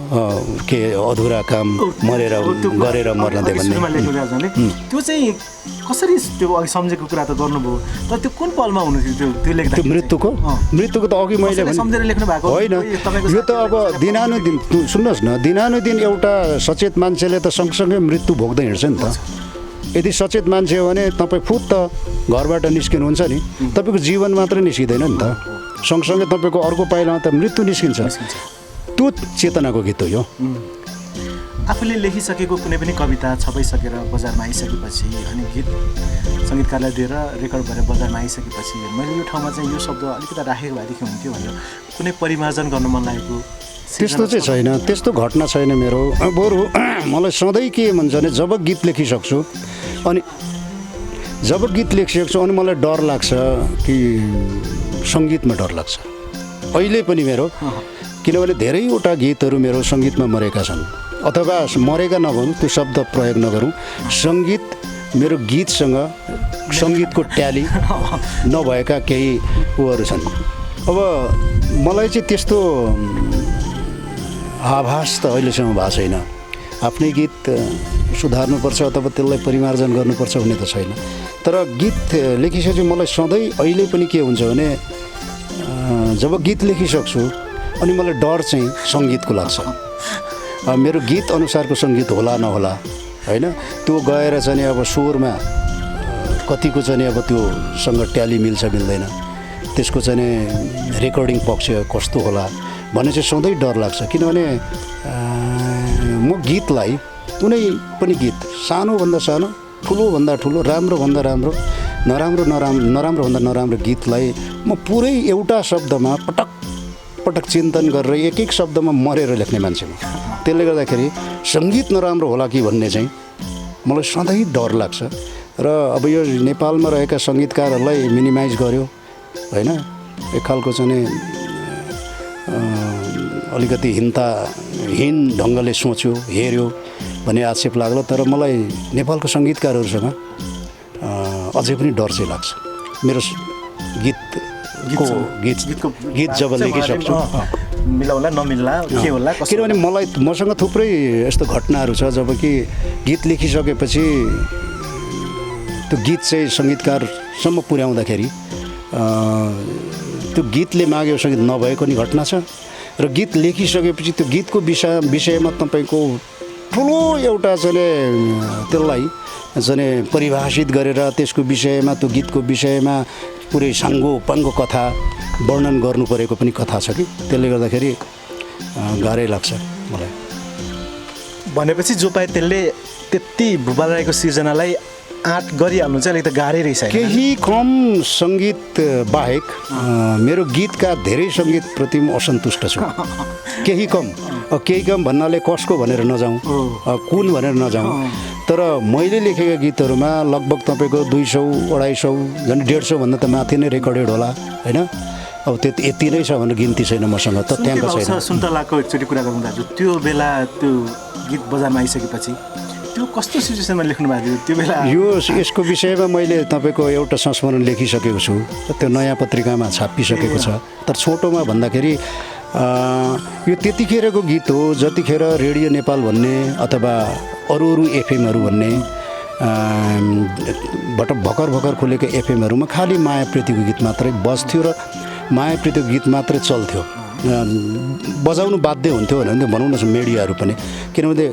A: के अधुरा काम मरेर गरेर मर्न दे भन्ने
C: त्यो चाहिँ कसरी त्यो अघि सम्झेको कुरा त गर्नुभयो तर त्यो कुन पलमा हुनु थियो त्यो लेख्दा
A: त्यो मृत्युको त अघि मैले
C: सम्झेर लेख्नु भएको
A: होइन यो त अब दिनानुदिन सुन्नुहोस् न दिनानुदिन एउटा सचेत मान्छेले त सँगसँगै मृत्यु भोग्दै हिँड्छ नि त। यदि सचेत मान्छे हो भने तपाईँ फुत्त घरबाट निस्किनुहुन्छ नि तपाईँको जीवन मात्रै निस्किँदैन नि त सँगसँगै तपाईँको अर्को पाइलामा त मृत्यु निस्किन्छ। त्यो चेतनाको गीत हो यो।
C: आफूले लेखिसकेको कुनै पनि कविता छपाइसकेर बजारमा आइसकेपछि अनि गीत सङ्गीतकारलाई दिएर रेकर्ड भएर बजारमा आइसकेपछि मैले यो ठाउँमा चाहिँ यो शब्द अलिकति राखेको भएदेखि हुन्थ्यो भनेर कुनै परिमार्जन गर्नु मन लागेको
A: त्यस्तो चाहिँ छैन, त्यस्तो घटना छैन मेरो। बरु मलाई सधैँ के भन्छ भने जब गीत लेखिसक्छु अनि मलाई डर लाग्छ कि सङ्गीतमा डर लाग्छ अहिले पनि मेरो किनभने धेरैवटा गीतहरू मेरो सङ्गीतमा मरेका छन् अथवा मरेका नभनौँ त्यो शब्द प्रयोग नगरौँ सङ्गीत मेरो गीतसँग सङ्गीतको ट्याली नभएका केही उहरू छन्। अब मलाई चाहिँ त्यस्तो आभास त अहिलेसम्म भएको छैन आफ्नै गीत सुधार्नुपर्छ अथवा त्यसलाई परिमार्जन गर्नुपर्छ भन्ने त छैन। तर गीत लेखिसकेपछि मलाई सधैँ अहिले पनि के हुन्छ भने जब गीत लेखिसक्छु अनि मलाई डर चाहिँ सङ्गीतको लाग्छ मेरो गीत अनुसारको सङ्गीत होला नहोला होइन त्यो गएर चाहिँ अब स्वरमा कतिको चाहिँ अब त्योसँग ट्याली मिल्छ मिल्दैन त्यसको चाहिँ रेकर्डिङ पक्ष कस्तो होला भन्ने चाहिँ सधैँ डर लाग्छ। किनभने म गीतलाई कुनै पनि गीत सानोभन्दा सानो ठुलोभन्दा ठुलो राम्रोभन्दा राम्रो नराम्रोभन्दा नराम्रो गीतलाई म पुरै एउटा शब्दमा पटक चिन्तन गरेर एक शब्दमा मरेर लेख्ने मान्छे म। त्यसले गर्दाखेरि सङ्गीत नराम्रो होला कि भन्ने चाहिँ मलाई सधैँ डर लाग्छ। र अब यो नेपालमा रहेका सङ्गीतकारहरूलाई मिनिमाइज गर्यो होइन एक खालको चाहिँ अलिकति हीन ढङ्गले सोच्यो हेऱ्यो भन्ने आक्षेप लाग्ला। तर मलाई नेपालको सङ्गीतकारहरूसँग अझै पनि डर चाहिँ लाग्छ मेरो गीत जब लेखिसक्छु
C: मिलाउला नमिल्ला के होला
A: किनभने मसँग थुप्रै यस्तो घटनाहरू छ जब कि गीत लेखिसकेपछि त्यो गीत चाहिँ सङ्गीतकारसम्म पुर्याउँदाखेरि त्यो गीतले मागेको सङ्गीत नभएको नि घटना छ र गीत लेखिसकेपछि त्यो गीतको विषयमा तपाईँको ठुलो एउटा चाहिँ त्यसलाई चाहिँ परिभाषित गरेर त्यसको विषयमा त्यो गीतको विषयमा पुरै साङ्गो पाङ्गो कथा वर्णन गर्नु परेको पनि कथा छ कि त्यसले गर्दाखेरि गाह्रै लाग्छ मलाई।
C: भनेपछि जो पाए त्यसले त्यति भूपाल राईको सिर्जनालाई आँट गरिहाल्नु चाहिँ अलिकति गाह्रै रहेछ होइन?
A: केही कम सङ्गीत बाहेक मेरो गीतका धेरै सङ्गीतप्रति म असन्तुष्ट छु। केही कम भन्नाले कसको भनेर नजाउँ, कुन भनेर नजाउँ, तर मैले लेखेका गीतहरूमा लगभग तपाईँको 200, 250, झन् 150 भन्दा त माथि नै रेकर्डेड होला होइन। अब यति नै छ भनेर गिन्ती छैन मसँग, तथ्याङ्क छैन।
C: सुन्तलाको एकचोटि कुरा गरौँ दाजु, त्यो बेला त्यो गीत बजारमा आइसकेपछि त्यो कस्तो सिचुएसनमा लेख्नु भएको थियो त्यो बेला?
A: यसको विषयमा मैले तपाईँको एउटा संस्मरण लेखिसकेको छु, त्यो नयाँ पत्रिकामा छापिसकेको छ। तर छोटोमा भन्दाखेरि यो त्यतिखेरको गीत हो जतिखेर रेडियो नेपाल भन्ने अथवा अरू एफएमहरू भन्ने भर्खर खोलेको एफएमहरूमा खालि माया प्रीतिको गीत मात्रै बज्थ्यो र माया प्रीतिको गीत मात्रै चल्थ्यो। बजाउनु बाध्य हुन्थ्यो भने भनौँ न मिडियाहरू पनि, किनभने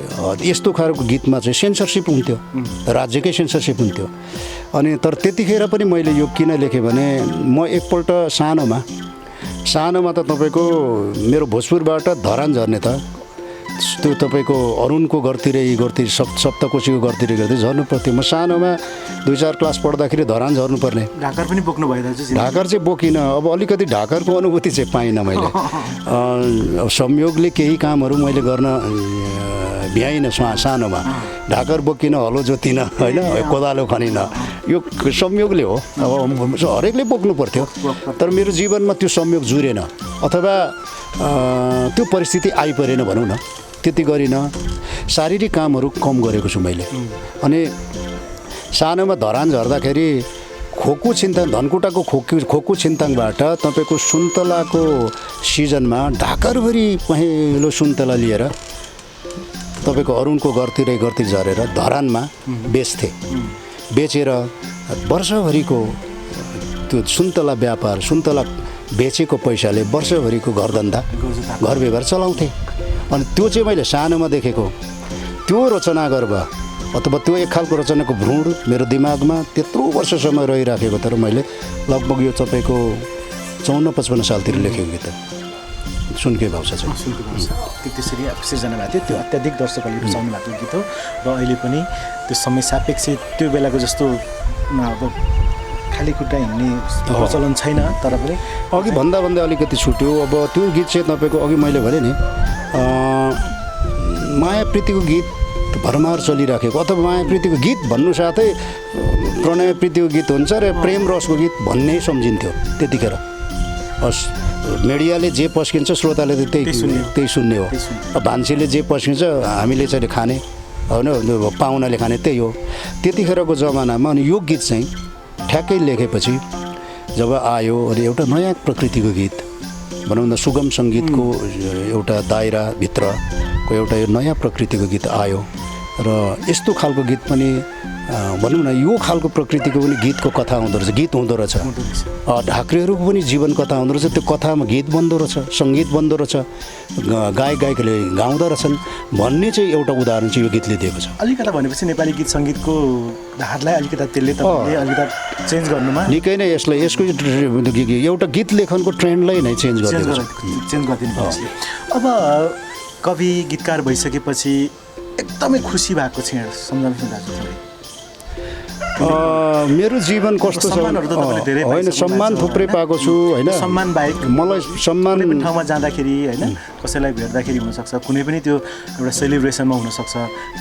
A: यस्तो खालको गीतमा चाहिँ सेन्सरसिप हुन्थ्यो, राज्यकै सेन्सरसिप हुन्थ्यो। अनि तर त्यतिखेर पनि मैले यो किन लेखेँ भने म एकपल्ट सानोमा त तपाईँको मेरो भोजपुरबाट धरान झर्ने त त्यो तपाईँको अरुणको घरतिर सप्तकोशीको घरतिर झर्नु पर्थ्यो। म सानोमा 2-4 क्लास पढ्दाखेरि धरान झर्नुपर्ने।
C: ढाकर पनि बोक्नु भयो दाजु?
A: ढाकर चाहिँ बोकिनँ, अब अलिकति ढाकरको अनुभूति चाहिँ पाइनँ मैले। संयोगले केही कामहरू मैले गर्न भ्याइनँ सानोमा, ढाकर बोकिनँ, हलो जोतिनँ होइन, कोदालो खनिनँ, यो संयोगले हो। अब हरेकले बोक्नु पर्थ्यो, तर मेरो जीवनमा त्यो संयोग जुरेन अथवा त्यो परिस्थिति आइपरेन भनौँ न, त्यति गरिनँ। शारीरिक कामहरू कम गरेको छु मैले। अनि सानोमा धरान झर्दाखेरि खोकु छिन्ताङ, धनकुटाको खोकु छिन्ताङबाट तपाईँको सुन्तलाको सिजनमा ढाकरभरि पहेँलो सुन्तला लिएर तपाईँको अरुणको घरतिर झरेर धरानमा बेचेर वर्षभरिको त्यो सुन्तला व्यापार, सुन्तला बेचेको पैसाले वर्षभरिको घर व्यवहार चलाउँथेँ। अनि त्यो चाहिँ मैले सानोमा देखेको त्यो रचना गर्भ अथवा त्यो एक खालको रचनाको भ्रूण मेरो दिमागमा त्यत्रो वर्षसम्म रहिराखेको। तर मैले लगभग यो तपाईँको 54-55 सालतिर लेखेको गीत सुनके भाउ छ।
C: त्यसरी सिर्जना भएको थियो, त्यो अत्याधिक दर्शकहरूले रुचाउनु भएको गीत हो र अहिले पनि त्यो समय सापेक्ष त्यो बेलाको जस्तो अब खाली खुट्टा हिँड्ने प्रचलन छैन, तर पनि
A: अघि भन्दा अलिकति छुट्यो। अब त्यो गीत चाहिँ तपाईँको अघि मैले भने नि माया प्रीतिको गीत भरमार चलिराखेको, अथवा माया प्रीतिको गीत भन्नु साथै प्रणय प्रीतिको गीत हुन्छ र प्रेम रसको गीत भन्ने सम्झिन्थ्यो त्यतिखेर। मिडियाले जे पस्किन्छ श्रोताले त्यही सुन्ने हो। भान्सीले जे पस्किन्छ हामीले चाहिँ खाने होइन, पाहुनाले खाने त्यही हो त्यतिखेरको जमानामा। अनि यो गीत चाहिँ ठ्याक्कै लेखेपछि जब आयो अनि एउटा नयाँ प्रकृतिको गीत भनौँ न, सुगम सङ्गीतको एउटा दायराभित्रको एउटा नयाँ प्रकृतिको गीत आयो र यस्तो खालको गीत पनि भनौँ न, यो खालको प्रकृतिको पनि गीतको कथा हुँदो रहेछ, गीत हुँदो रहेछ। ढाक्रेहरूको पनि जीवन कथा हुँदो रहेछ, त्यो कथामा गीत बन्दो रहेछ, सङ्गीत बन्दो रहेछ, गायकले गाउँदो रहेछन् भन्ने चाहिँ एउटा उदाहरण चाहिँ यो गीतले दिएको छ।
C: अलिकता भनेपछि नेपाली गीत सङ्गीतको धारलाई अलिकता त्यसले अलिकता चेन्ज गर्नुमा
A: निकै नै यसको एउटा गीत लेखनको ट्रेन्डलाई नै चेन्ज गरिदिनु।
C: अब कवि गीतकार भइसकेपछि एकदमै खुसी भएको छ सम्झाउनु दाजु?
A: मेरो जीवन कस्तो छ होइन, सम्मान थुप्रै पाएको छु होइन।
C: सम्मान बाहेक
A: मलाई सम्मान
C: ठाउँमा जाँदाखेरि होइन, कसैलाई भेट्दाखेरि हुनसक्छ, कुनै पनि त्यो एउटा सेलिब्रेसनमा हुनसक्छ,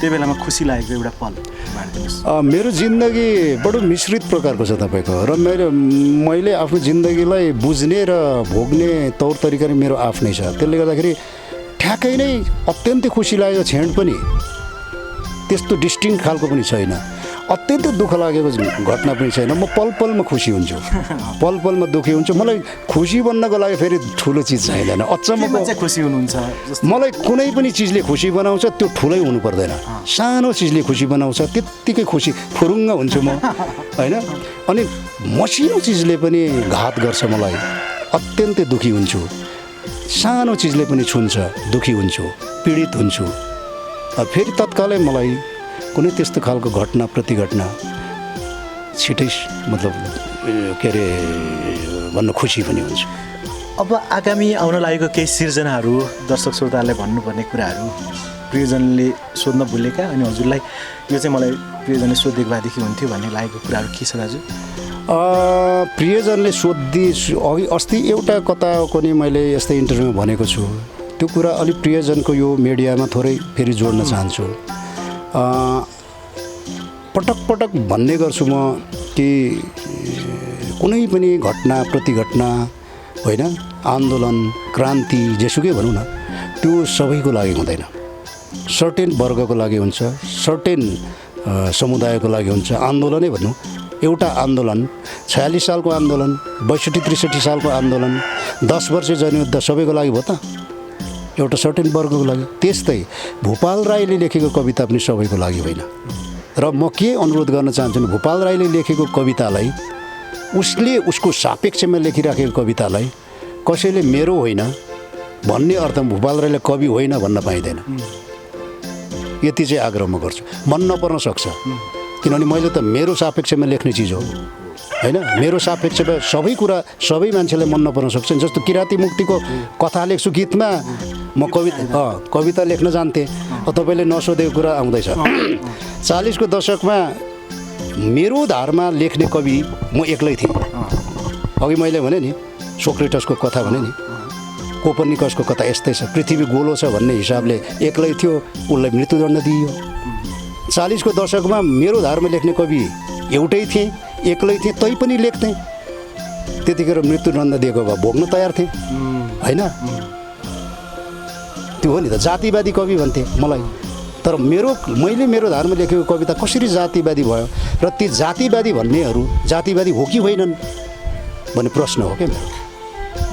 C: त्यो बेलामा खुसी लागेको एउटा पल भनिदिनुहोस्।
A: मेरो जिन्दगी बडो मिश्रित प्रकारको छ तपाईँको, र मैले आफ्नो जिन्दगीलाई बुझ्ने र भोग्ने तौर तरिका मेरो आफ्नै छ। त्यसले गर्दाखेरि ठ्याक्कै नै अत्यन्तै खुसी लागेको क्षण पनि त्यस्तो डिस्टिङ खालको पनि छैन, अत्यन्तै दुःख लागेको घटना पनि छैन। म पलमा खुसी हुन्छु, पलमा दुःखी हुन्छु। मलाई खुसी बन्नको लागि फेरि ठुलो चिज चाहिँदैन। अचम्मको
C: खुसी हुनुहुन्छ,
A: मलाई कुनै पनि चिजले खुसी बनाउँछ त्यो ठुलै हुनु पर्दैन, सानो चिजले खुसी बनाउँछ त्यत्तिकै खुसी फुरुङ्ग हुन्छु म होइन। अनि मसिनो चिजले पनि घात गर्छ मलाई, अत्यन्तै दुःखी हुन्छु। सानो चिजले पनि छुन्छ, दुःखी हुन्छु, पीडित हुन्छु। फेरि तत्कालै मलाई कुनै त्यस्तो खालको घटना प्रतिघटना छिटै मतलब के अरे भन्न खुसी पनि हुन्छ।
C: अब आगामी आउन लागेको केही सिर्जनाहरू दर्शक श्रोताहरूलाई भन्नुपर्ने कुराहरू प्रियजनले सोध्न भुलेका अनि हजुरलाई यो चाहिँ मलाई प्रियजनले सोधेको भएदेखि हुन्थ्यो भन्ने लागेको कुराहरू के छ दाजु?
A: प्रियजनले अघि अस्ति एउटा कता पनि मैले यस्तै इन्टरभ्यूमा भनेको छु, त्यो कुरा अलिक प्रियजनको यो मिडियामा थोरै फेरि जोड्न चाहन्छु। पटक पटक भन्ने गर्छु म कि कुनै पनि घटना प्रतिघटना होइन, आन्दोलन क्रान्ति जेसुकै भनौँ न, त्यो सबैको लागि हुँदैन। सर्टेन वर्गको लागि हुन्छ, सर्टेन समुदायको लागि हुन्छ। आन्दोलनै भनौँ, एउटा आन्दोलन 46 सालको आन्दोलन, 62-63 सालको आन्दोलन, 10 वर्ष जनयुद्ध सबैको लागि भयो त, एउटा सर्टेन वर्गको लागि। त्यस्तै भूपाल राईले लेखेको कविता पनि सबैको लागि होइन। र म के अनुरोध गर्न चाहन्छु भने भूपाल राईले लेखेको कवितालाई, उसले उसको सापेक्षमा लेखिराखेको कवितालाई कसैले मेरो होइन भन्ने अर्थमा भूपाल राईलाई कवि होइन भन्न पाइँदैन। यति चाहिँ आग्रह म गर्छु। मन नपर्न सक्छ, किनभने मैले त मेरो सापेक्षमा लेख्ने चिज हो होइन। मेरो सापेक्षमा सबै कुरा सबै मान्छेलाई मन नपर्न सक्छ। जस्तो किराँती मुक्तिको कथा लेख्छु गीतमा, म कविता लेख्न जान्थेँ, तपाईँले नसोधेको कुरा आउँदैछ। 40 को दशकमा मेरो धारमा लेख्ने कवि म एक्लै थिएँ। अघि मैले भने नि सोक्रेटसको कथा भने नि, कोपर्निकसको कथा यस्तै छ, पृथ्वी गोलो छ भन्ने हिसाबले एक्लै थियो, उसलाई मृत्युदण्ड दिइयो। 40 को दशकमा मेरो धारमा लेख्ने कवि एउटै थिएँ, एक्लै थिएँ, तै पनि लेख्थेँ। त्यतिखेर मृत्युदण्ड दिएको भए भोग्न तयार थिएँ होइन। त्यो हो नि त, जातिवादी कवि भन्थे मलाई। तर मैले मेरो धारमा लेखेको कविता कसरी जातिवादी भयो र ती जातिवादी भन्नेहरू जातिवादी हो कि होइनन् भन्ने प्रश्न हो क्या मेरो।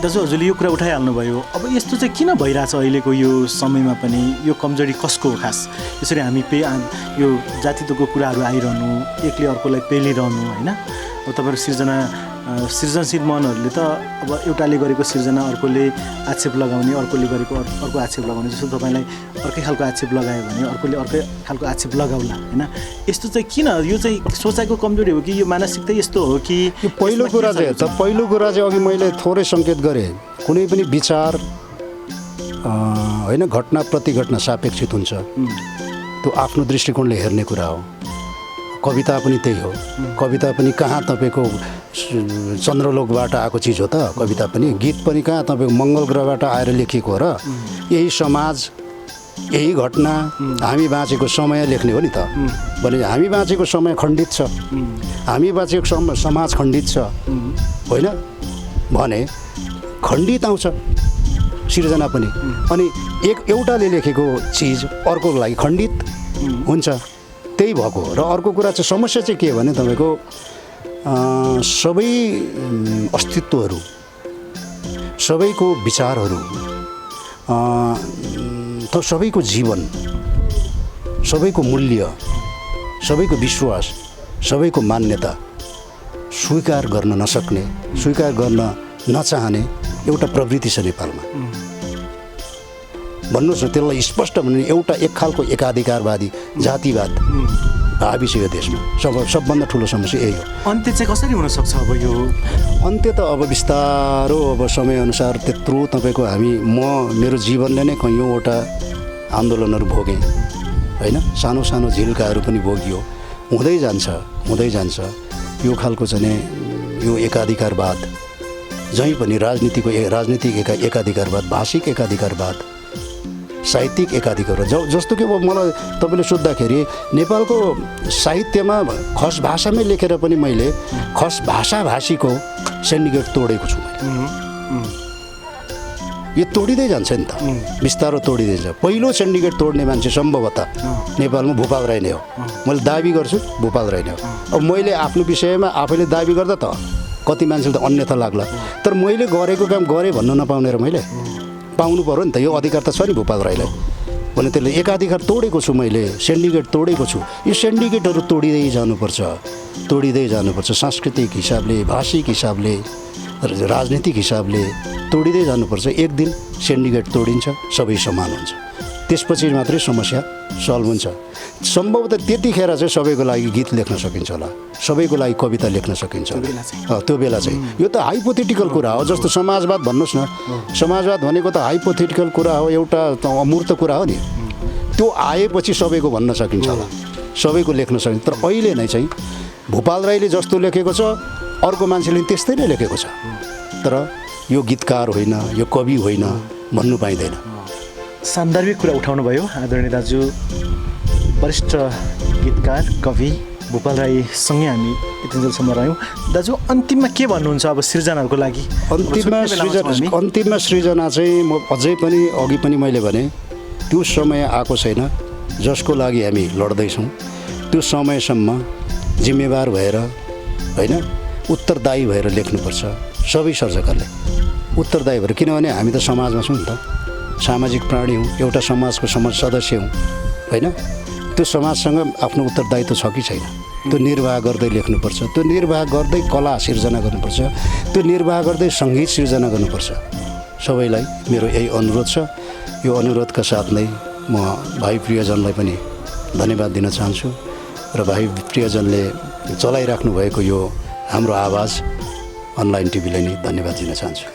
C: दाजु हजुरले यो कुरा उठाइहाल्नुभयो। अब यस्तो चाहिँ किन भइरहेछ अहिलेको यो समयमा पनि? यो कमजोरी कसको हो खास? यसरी हामी यो जातित्वको कुराहरू आइरहनु, एकले अर्कोलाई पेलिरहनु होइन। अब तपाईँहरू सृजनशील मनहरूले त अब एउटाले गरेको सृजना अर्कोले आक्षेप लगाउने, अर्कोले गरेको अर्को आक्षेप लगाउने। जस्तो तपाईँलाई अर्कै खालको आक्षेप लगायो भने अर्कोले अर्कै खालको आक्षेप लगाउला होइन। यस्तो चाहिँ किन? यो चाहिँ सोचाइको कमजोरी हो कि यो मानसिकता यस्तो हो कि?
A: यो पहिलो कुरा चाहिँ अघि मैले थोरै सङ्केत गरेँ, कुनै पनि विचार होइन घटना प्रतिघटना सापेक्षित हुन्छ। त्यो आफ्नो दृष्टिकोणले हेर्ने कुरा हो। कविता पनि त्यही हो। कविता पनि कहाँ तपाईँको चन्द्रलोकबाट आएको चिज हो त? कविता पनि गीत पनि कहाँ तपाईँको मङ्गल ग्रहबाट आएर लेखिएको हो र? यही समाज, यही घटना, हामी बाँचेको समय लेख्ने हो नि त। भने हामी बाँचेको समय खण्डित छ, हामी बाँचेको समाज खण्डित छ होइन भने खण्डित आउँछ सिर्जना पनि। अनि एउटाले लेखेको चिज अर्कोको लागि खण्डित हुन्छ, त्यही भएको। र अर्को कुरा चाहिँ समस्या चाहिँ के हो भने तपाईँको सबै अस्तित्वहरू, सबैको विचारहरू, सबैको जीवन, सबैको मूल्य, सबैको विश्वास, सबैको मान्यता स्वीकार गर्न नसक्ने, स्वीकार गर्न नचाहने एउटा प्रवृत्ति छ नेपालमा। भन्नुहोस् न, त्यसलाई स्पष्ट भने एउटा एक खालको एकाधिकारवादी जातिवाद हाबी छ यो देशमा। सबभन्दा ठुलो समस्या यही हो।
C: अन्त्य चाहिँ कसरी हुनसक्छ अब यो?
A: अन्त्य त अब बिस्तारो अब समयअनुसार त्यत्रो तपाईँको मेरो जीवनले नै कैयौँवटा आन्दोलनहरू भोगेँ होइन। सानो सानो झिल्काहरू पनि भोगियो। हुँदै जान्छ यो खालको चाहिँ यो एकाधिकारवाद जहीँ पनि राजनीतिक एकाधिकारवाद, भाषिक एकाधिकारवाद, साहित्यिक एकाधिकारवाद। जस्तो कि अब मलाई तपाईँले सोद्धाखेरि नेपालको साहित्यमा खस भाषामै लेखेर पनि मैले खस भाषाभाषीको सिन्डिकेट तोडेको छु मैले। यो तोडिँदै जान्छ नि त, बिस्तारो तोडिँदै जान्छ। पहिलो सिन्डिकेट तोड्ने मान्छे सम्भवतः नेपालमा भूपाल राई नै हो। मैले दाबी गर्छु भूपाल राई नै हो। अब मैले आफ्नो विषयमा आफैले दाबी गर्दा त कति मान्छेले त अन्यथा लाग्ला, तर मैले गरेको काम गरेँ भन्नु नपाउने र मैले पाउनु पऱ्यो नि त। यो अधिकार त छ नि भूपाल राईलाई भने त्यसले एकाधिकार तोडेको छु मैले, सिन्डिकेट तोडेको छु। यो सिन्डिकेटहरू तोडिँदै जानुपर्छ सांस्कृतिक हिसाबले, भाषिक हिसाबले, राजनीतिक हिसाबले तोडिँदै जानुपर्छ। एक दिन सिन्डिकेट तोडिन्छ, सबै समान हुन्छ, त्यसपछि मात्रै समस्या सल्भ हुन्छ। सम्भवतः त्यतिखेर चाहिँ सबैको लागि गीत लेख्न सकिन्छ होला, सबैको लागि कविता लेख्न सकिन्छ होला। त्यो बेला चाहिँ यो त हाइपोथेटिकल कुरा हो। जस्तो समाजवाद भन्नुहोस् न, समाजवाद भनेको त हाइपोथेटिकल कुरा हो, एउटा अमूर्त कुरा हो नि। त्यो आएपछि सबैको भन्न सकिन्छ होला, सबैको लेख्न सकिन्छ। तर अहिले नै चाहिँ भूपाल राईले जस्तो लेखेको छ अर्को मान्छेले त्यस्तै नै लेखेको छ, तर यो गीतकार होइन, यो कवि होइन भन्नु पाइँदैन।
C: सान्दर्भिक कुरा उठाउनु भयो आदरणीय दाजु। वरिष्ठ गीतकार कवि भूपाल राईसँगै हामी यतिन्जेलसम्म रह्यौँ। दाजु अन्तिममा के भन्नुहुन्छ अब सृजनाहरूको लागि?
A: अन्तिममा सृजना चाहिँ म अझै पनि अघि पनि मैले भने त्यो समय आएको छैन जसको लागि हामी लड्दैछौँ। त्यो समयसम्म जिम्मेवार भएर होइन, उत्तरदायी भएर लेख्नुपर्छ सबै सर्जकहरूले, उत्तरदायी भएर। किनभने हामी त समाजमा छौँ नि त, सामाजिक प्राणी हौँ, एउटा समाजको सदस्य हौँ होइन। त्यो समाजसँग आफ्नो उत्तरदायित्व छ कि छैन, त्यो निर्वाह गर्दै लेख्नुपर्छ, त्यो निर्वाह गर्दै कला सिर्जना गर्नुपर्छ, त्यो निर्वाह गर्दै सङ्गीत सिर्जना गर्नुपर्छ। सबैलाई मेरो यही अनुरोध छ। यो अनुरोधका साथ नै म भाइ प्रियजनलाई पनि धन्यवाद दिन चाहन्छु र भाइ प्रियजनले चलाइराख्नु भएको यो हाम्रो आवाज अनलाइन टिभीलाई नै धन्यवाद दिन चाहन्छु।